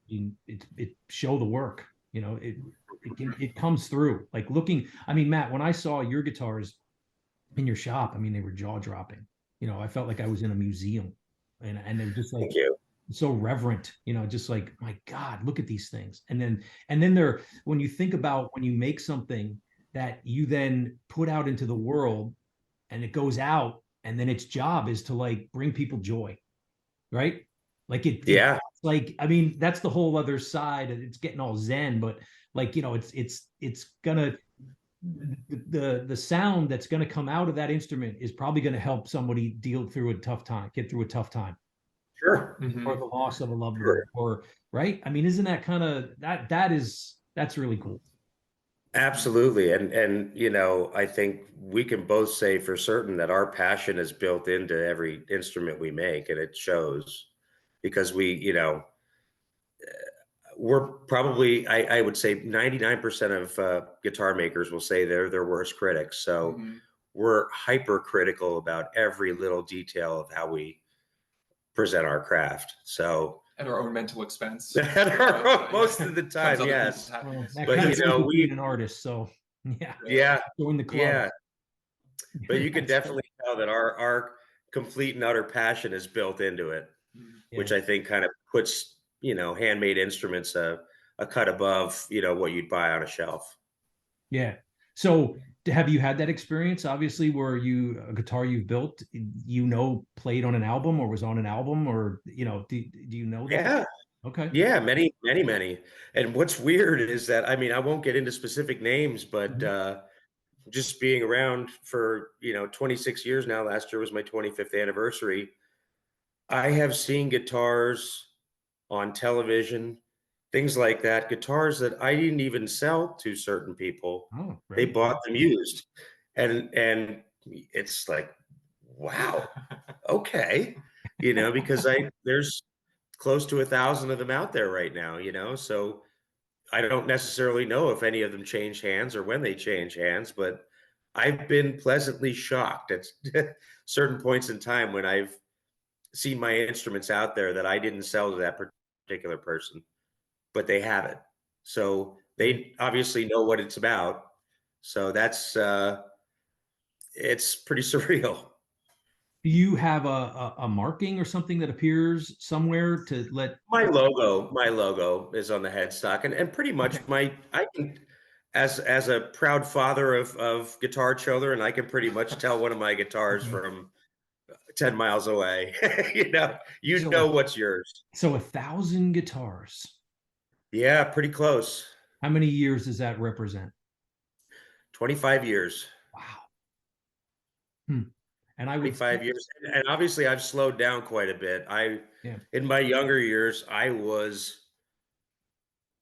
S4: it show the work, it comes through. Like looking, I mean, Matt, when I saw your guitars in your shop, I mean, they were jaw dropping. I felt like I was in a museum, and they were just like
S3: thank you.
S4: so reverent, just like, my God, look at these things. And then they're, when you think about when you make something that you then put out into the world, and it goes out, and then its job is to like bring people joy, right? Like it's
S3: Yeah,
S4: like, I mean, that's the whole other side. It's getting all zen, but like, it's gonna, the sound that's going to come out of that instrument is probably going to help somebody get through a tough time,
S3: sure,
S1: Mm-hmm.
S4: or the loss of a loved one,
S3: sure.
S4: or right. I mean, isn't that kind of that's really cool.
S3: Absolutely. And I think we can both say for certain that our passion is built into every instrument we make, and it shows because we're probably, I would say 99% of guitar makers will say they're their worst critics. So
S1: Mm-hmm.
S3: we're hypercritical about every little detail of how we present our craft. So
S1: At our own mental expense.
S3: most
S1: Yeah.
S3: of the
S1: Comes
S3: time,
S1: other people's
S3: yes.
S4: Well,
S1: happiness.
S4: that
S3: But
S4: kind of
S1: Yes.
S4: goes with being
S3: we,
S4: an artist. So yeah,
S3: yeah,
S4: join the club.
S3: yeah. But you can
S4: That's cool.
S3: definitely tell that our complete and utter passion is built into it,
S1: Mhm.
S4: Yeah,
S3: which I think kind of puts, handmade instruments a cut above, what you'd buy on a shelf.
S4: yeah. So have you had that experience? Obviously, where a guitar you've built, played on an album or was on an album, or do you know that?
S3: Yeah.
S4: Okay.
S3: Yeah, many, many, many. And what's weird is that, I mean, I won't get into specific names, but
S4: Mhm.
S3: just being around for, 26 years now, last year was my 25th anniversary. I have seen guitars on television, things like that, guitars that I didn't even sell to certain people.
S4: Oh,
S3: They
S4: very
S3: bought
S4: cool.
S3: them used. and it's like, wow, okay, because there's close to 1,000 of them out there right now, so I don't necessarily know if any of them change hands or when they change hands, but I've been pleasantly shocked at certain points in time when I've seen my instruments out there that I didn't sell to that particular person, but they have it. So they obviously know what it's about. So it's pretty surreal.
S4: Do you have a marking or something that appears somewhere to let?
S3: My logo is on the headstock, and pretty much
S4: Okay.
S3: I can, as a proud father of guitar children, I can pretty much tell one of my guitars
S4: Okay.
S3: from 10 miles away. You
S4: So,
S3: know what's yours.
S4: so 1,000 guitars.
S3: Yeah, pretty close.
S4: How many years does that represent?
S3: 25 years.
S4: Wow. Hmm. And I would
S3: 25
S4: say,
S3: years. And obviously I've slowed down quite a bit.
S4: yeah.
S3: In my younger years, I was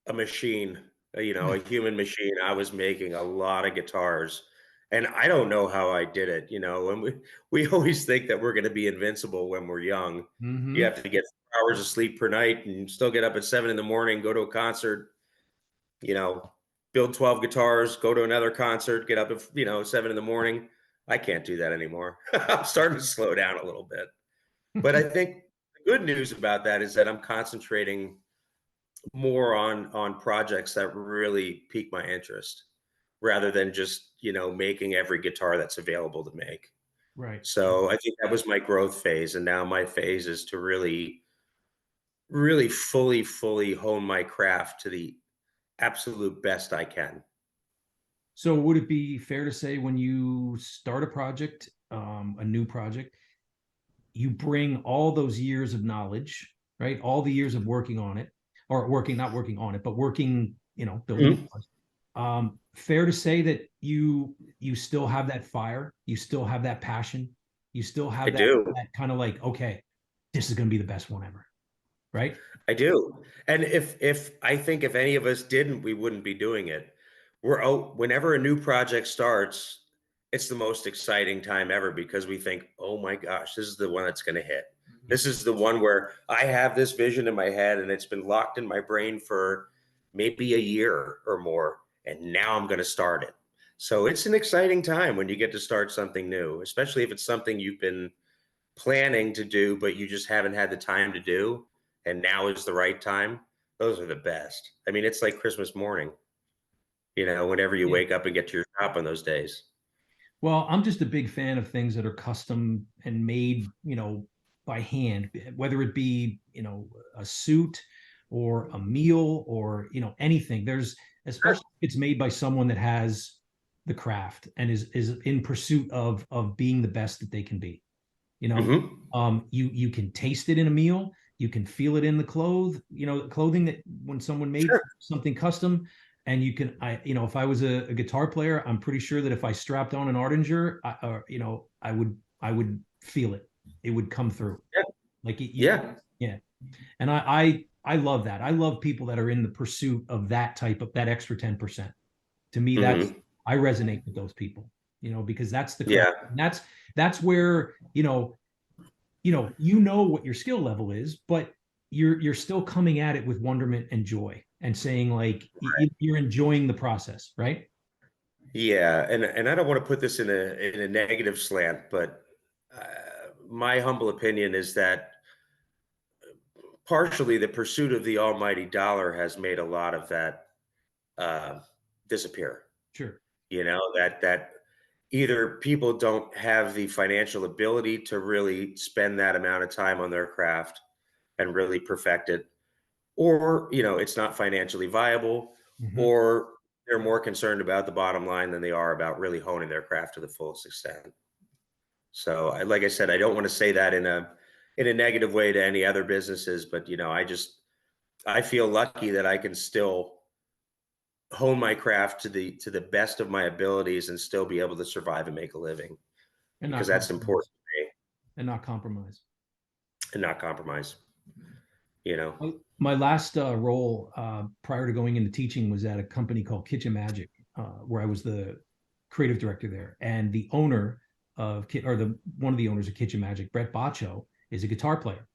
S3: a machine, a human machine. I was making a lot of guitars. And I don't know how I did it. And we always think that we're going to be invincible when we're young. You
S4: Mm-hmm.
S3: have to get 4 hours of sleep per night and still get up at 7 in the morning, go to a concert, you know, build 12 guitars, go to another concert, get up at, 7 in the morning. I can't do that anymore. I'm starting to slow down a little bit. But I think the good news about that is that I'm concentrating more on projects that really pique my interest rather than just, making every guitar that's available to make.
S4: Right.
S3: So I think that was my growth phase. And now my phase is to really, really fully hone my craft to the absolute best I can.
S4: So would it be fair to say when you start a project, a new project, you bring all those years of knowledge, right? All the years of working on it, or working, not working on it, but working, building
S3: Mhm.
S4: guitars. Fair to say that you still have that fire, you still have that passion, you still
S3: I
S4: have
S3: do.
S4: that kind of like, okay, this is going to be the best one ever, right?
S3: I do. And if I think if any of us didn't, we wouldn't be doing it. Whenever a new project starts, it's the most exciting time ever because we think, oh my gosh, this is the one that's going to hit.
S1: Mhm.
S3: This is the one where I have this vision in my head and it's been locked in my brain for maybe a year or more. And now I'm going to start it. So it's an exciting time when you get to start something new, especially if it's something you've been planning to do, but you just haven't had the time to do. And now is the right time. Those are the best. I mean, it's like Christmas morning, whenever you
S4: Yeah.
S3: wake up and get to your shop on those days.
S4: Well, I'm just a big fan of things that are custom and made, by hand, whether it be, a suit or a meal or, anything. There's, especially if it's made by someone that has the craft and is in pursuit of being the best that they can be. You know,
S3: Hmm.
S4: you can taste it in a meal, you can feel it in the clothing that when someone made
S3: Sure.
S4: something custom, and if I was a guitar player, I'm pretty sure that if I strapped on an Artinger, I would feel it. It would come through.
S3: Yeah.
S4: Like
S3: Yeah.
S4: yeah. And I love that. I love people that are in the pursuit of that type of that extra 10%. To me,
S3: Hmm.
S4: I resonate with those people, because that's the craft.
S3: Yeah.
S4: And that's where, what your skill level is, but you're still coming at it with wonderment and joy and saying like you're enjoying the process, right?
S3: Yeah. And I don't want to put this in a negative slant, but my humble opinion is that partially the pursuit of the almighty dollar has made a lot of that uh, disappear.
S4: Sure.
S3: That either people don't have the financial ability to really spend that amount of time on their craft and really perfect it, or it's not financially viable,
S4: Hmm.
S3: or they're more concerned about the bottom line than they are about really honing their craft to the fullest extent. So like I said, I don't want to say that in a negative way to any other businesses, but I feel lucky that I can still hone my craft to the best of my abilities and still be able to survive and make a living,
S4: And
S3: because
S4: not
S3: that's
S4: compromise.
S3: important to me,
S4: And not compromise.
S3: and not compromise, you know.
S4: My last role prior to going into teaching was at a company called Kitchen Magic, where I was the creative director there, and the owner of one of the owners of Kitchen Magic, Brett Baccio, is a guitar player.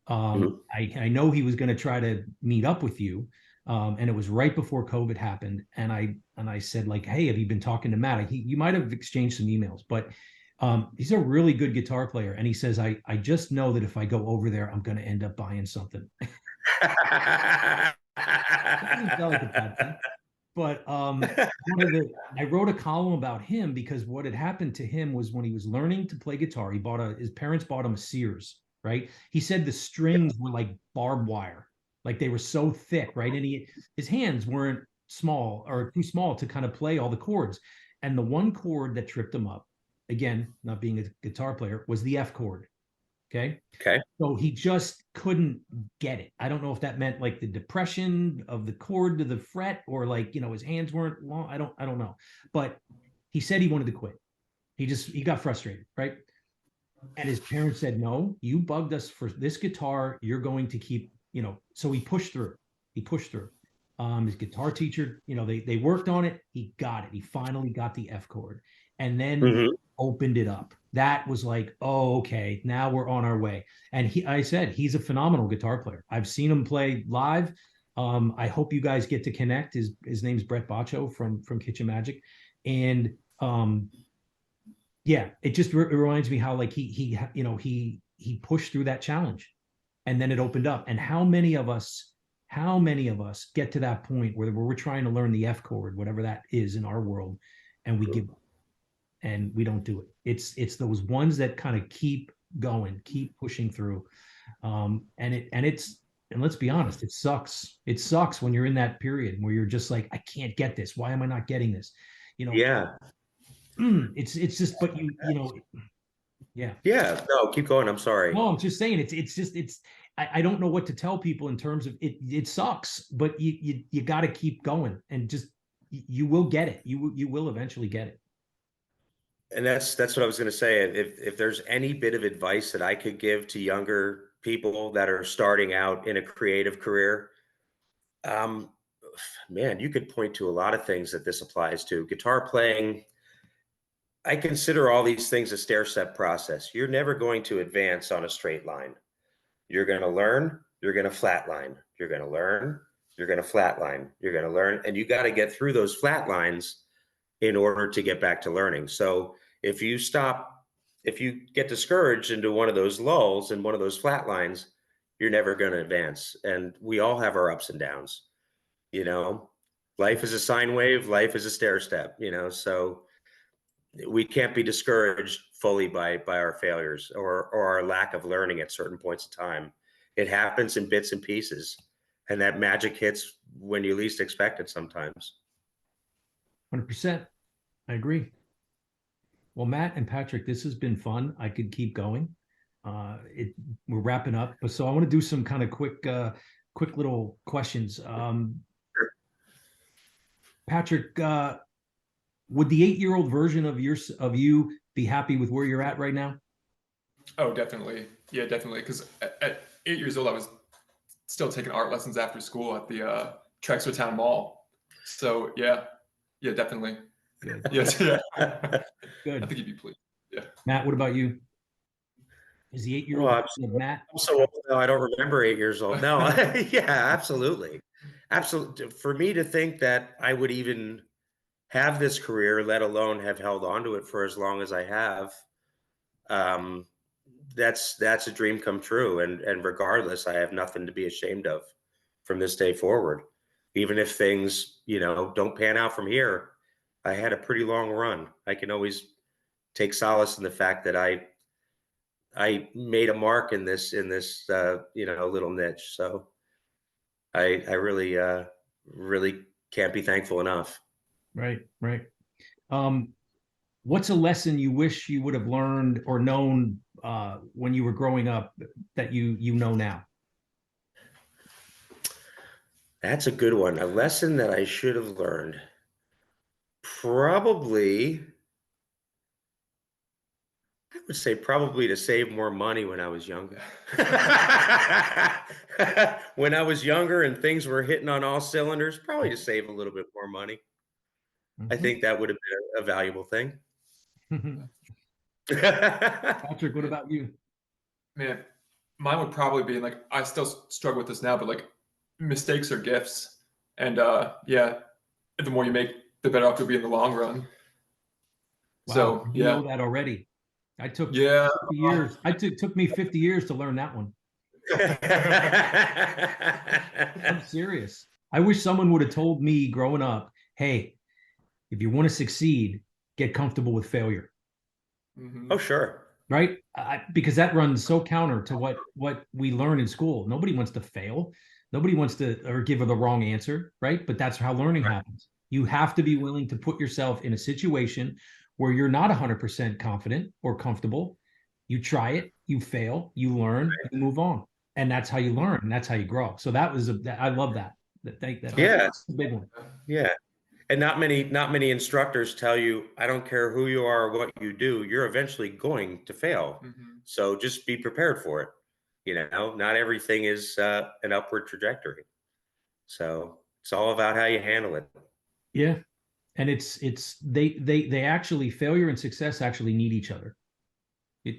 S4: I know he was going to try to meet up with you, and it was right before COVID happened. And I said, like, hey, have you been talking to Matt? You might have exchanged some emails, but he's a really good guitar player. And he says, I just know that if I go over there, I'm going to end up buying something. That doesn't sound like a bad thing. But I wrote a column about him because what had happened to him was when he was learning to play guitar, his parents bought him a Sears, right? He said the strings were like barbed wire, like they were so thick, right? And his hands weren't small or too small to kind of play all the chords. And the one chord that tripped him up, again, not being a guitar player, was the F chord. Okay.
S3: Okay.
S4: So he just couldn't get it. I don't know if that meant like the depression of the chord to the fret, or like, his hands weren't long. I don't know. But he said he wanted to quit. He got frustrated, right? And his parents said, no, you bugged us for this guitar. You're going to keep, so he pushed through. His guitar teacher, they worked on it. He got it. He finally got the F chord, and then opened it up. That was like, oh, okay, now we're on our way. And I said, he's a phenomenal guitar player. I've seen him play live. I hope you guys get to connect. His name's Brett Baccio from Kitchen Magic. And yeah, it just reminds me how like he pushed through that challenge, and then it opened up. And how many of us get to that point where we're trying to learn the F chord, whatever that is in our world, and we give up and we don't do it. It's those ones that kind of keep going, keep pushing through. And let's be honest, it sucks. It sucks when you're in that period where you're just like, I can't get this. Why am I not getting this?
S3: Yeah.
S4: It's just, but yeah.
S3: Yeah. No, keep going. I'm sorry.
S4: No, I'm just saying I don't know what to tell people in terms of it. It sucks, but you got to keep going, and just, you will get it. You will eventually get it.
S3: And that's what I was going to say. If there's any bit of advice that I could give to younger people that are starting out in a creative career, man, you could point to a lot of things that this applies to. Guitar playing, I consider all these things a stair-step process. You're never going to advance on a straight line. You're going to learn, you're going to flatline. You're going to learn, you're going to flatline. You're going to learn, and you got to get through those flat lines in order to get back to learning. So if you get discouraged into one of those lulls and one of those flat lines, you're never going to advance. And we all have our ups and downs. Life is a sine wave, life is a stair step, so we can't be discouraged fully by our failures or our lack of learning at certain points of time. It happens in bits and pieces, and that magic hits when you least expect it sometimes.
S4: 100%. I agree. Well, Matt and Patrick, this has been fun. I could keep going. We're wrapping up, but so I want to do some kind of quick little questions. Patrick, would the 8-year-old version of you be happy with where you're at right now?
S1: Oh, definitely. Yeah, definitely. Because at 8 years old, I was still taking art lessons after school at the Trexler Town Mall. So yeah, definitely.
S4: Good.
S1: Yes, yeah.
S4: Good.
S1: I think you'd be pleased. Yeah.
S4: Matt, what about you? Is the 8-year-old version of Matt?
S3: I'm so old now, I don't remember 8 years old. No, yeah, absolutely. Absolutely. For me to think that I would even have this career, let alone have held on to it for as long as I have, that's a dream come true. And regardless, I have nothing to be ashamed of from this day forward. Even if things, don't pan out from here, I had a pretty long run. I can always take solace in the fact that I made a mark in this little niche. So I really can't be thankful enough.
S4: Right. What's a lesson you wish you would have learned or known when you were growing up that you know now?
S3: That's a good one. A lesson that I should have learned. Probably, I would say probably to save more money when I was younger. When I was younger and things were hitting on all cylinders, probably to save a little bit more money. I think that would have been a valuable thing.
S4: Patrick, what about you?
S1: Man, mine would probably be like, I still struggle with this now, but like mistakes are gifts. And yeah, the more you make, the better off you'll be in the long run.
S4: Wow,
S1: So
S4: you
S1: yeah.
S4: know that already. I took
S1: Yeah.
S4: 50 years. Took me 50 years to learn that one. I'm serious. I wish someone would have told me growing up, hey, if you want to succeed, get comfortable with failure.
S3: Oh, sure.
S4: Right? Because that runs so counter to what we learn in school. Nobody wants to fail. Nobody wants to or give the wrong answer, right? But that's how learning happens. You have to be willing to put yourself in a situation where you're not 100% confident or comfortable. You try it, you fail, you learn, you move on. And that's how you learn, and that's how you grow. So I love that.
S3: Yeah.
S4: That's a big one.
S3: Yeah. And not many instructors tell you, I don't care who you are or what you do, you're eventually going to fail. So just be prepared for it. You know, not everything is an upward trajectory. So it's all about how you handle it.
S4: Yeah. And they actually failure and success actually need each other.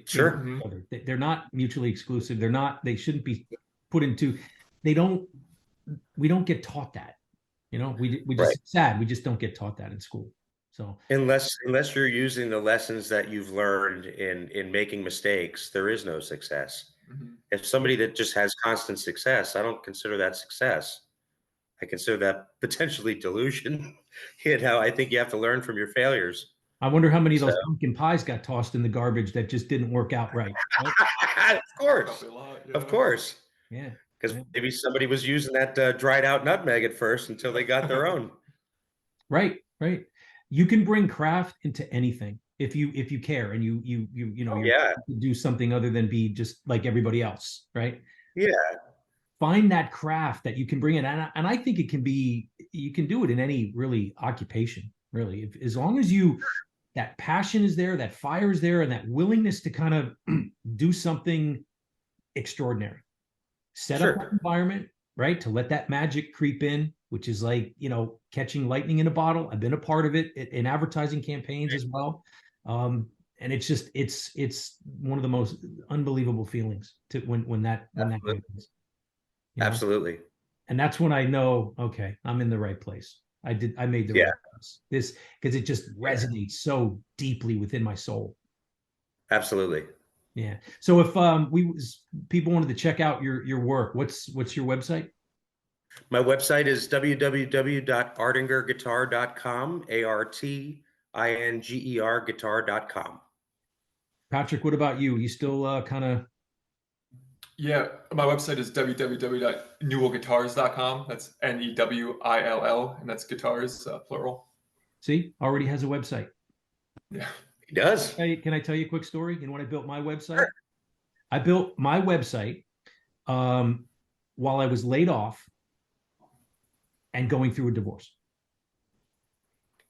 S3: Sure.
S4: They're not mutually exclusive. They shouldn't be put into, we don't get taught that. You know, we just sad. We just don't get taught that in school. So
S3: unless you're using the lessons that you've learned in making mistakes, there is no success. If somebody that just has constant success, I don't consider that success. I consider that potentially delusion. You know, I think you have to learn from your failures.
S4: I wonder how many of those pumpkin pies got tossed in the garbage that just didn't work out right.
S3: Of course. Of course.
S4: Yeah.
S3: Because maybe somebody was using that dried out nutmeg at first until they got their own.
S4: Right. You can bring craft into anything if you care and you do something other than be just like everybody else, right?
S3: Yeah.
S4: Find that craft that you can bring in, and I think you can do it in any really occupation, really, as long as that passion is there, that fire is there, and that willingness to kind of do something extraordinary. Set up an environment, right, to let that magic creep in, which is like, catching lightning in a bottle. I've been a part of it in advertising campaigns as well. And it's one of the most unbelievable feelings when that happens.
S3: Absolutely.
S4: And that's when I know, okay, I'm in the right place. I made the right choice. Because it just resonates so deeply within my soul.
S3: Absolutely.
S4: Yeah. So if people wanted to check out your work, what's your website?
S3: My website is www.artingerguitar.com, ARTINGER guitar.com.
S4: Patrick, what about you? You still kind of?
S1: Yeah, my website is www.newillguitars.com. That's NEWILL, and that's guitars, plural.
S4: See, already has a website.
S1: Yeah.
S3: He does.
S4: Hey, can I tell you a quick story? You know when I built my website?
S3: Sure.
S4: I built my website while I was laid off and going through a divorce.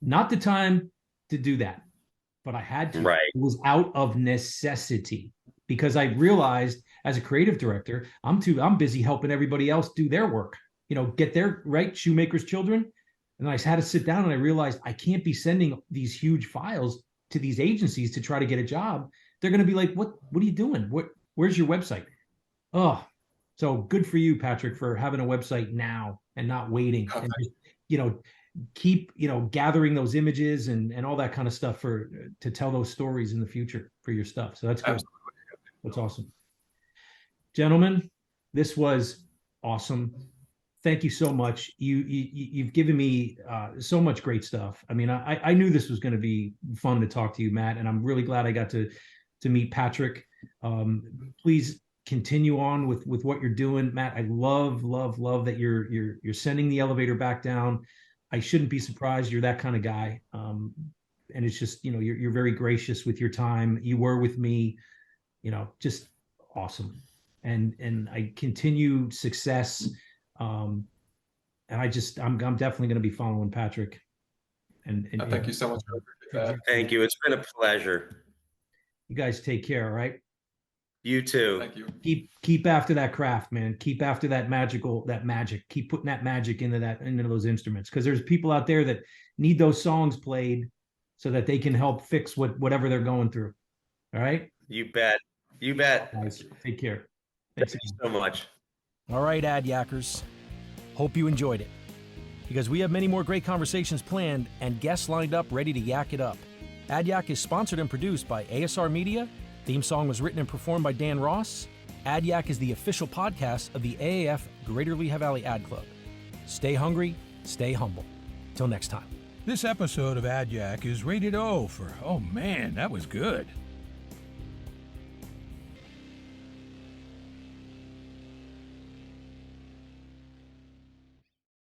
S4: Not the time to do that, but I had to.
S3: Right.
S4: It was out of necessity because I realized as a creative director, I'm busy helping everybody else do their work, get their shoemaker's children. And I had to sit down and I realized I can't be sending these huge files to these agencies to try to get a job. They're going to be like, what are you doing? Where's your website? Oh, so good for you, Patrick, for having a website now and not waiting. And just, keep, gathering those images and all that kind of stuff to tell those stories in the future for your stuff. So that's good.
S1: Absolutely.
S4: That's awesome. Gentlemen, this was awesome. Thank you so much. You've given me so much great stuff. I mean, I knew this was going to be fun to talk to you, Matt, and I'm really glad I got to meet Patrick. Please continue on with what you're doing, Matt. I love that you're sending the elevator back down. I shouldn't be surprised. You're that kind of guy, and it's just you're very gracious with your time. You were with me, just awesome, and I continue success. And I'm definitely going to be following Patrick. And
S1: thank you so much.
S3: Thank you. It's been a pleasure.
S4: You guys take care. All right.
S3: You too.
S1: Thank you.
S4: Keep after that craft, man. Keep after that magic. Keep putting that magic into those instruments, because there's people out there that need those songs played so that they can help fix whatever they're going through. All right?
S3: You bet. You bet.
S4: Guys, take care. Thanks
S3: Thank you so much.
S2: All right, Ad Yackers. Hope you enjoyed it, because we have many more great conversations planned and guests lined up ready to yak it up. Ad Yak is sponsored and produced by ASR Media. Theme song was written and performed by Dan Ross. Ad Yak is the official podcast of the AAF Greater Lehigh Valley Ad Club. Stay hungry, stay humble. Till next time.
S5: This episode of Ad Yak is rated O for, oh man, that was good.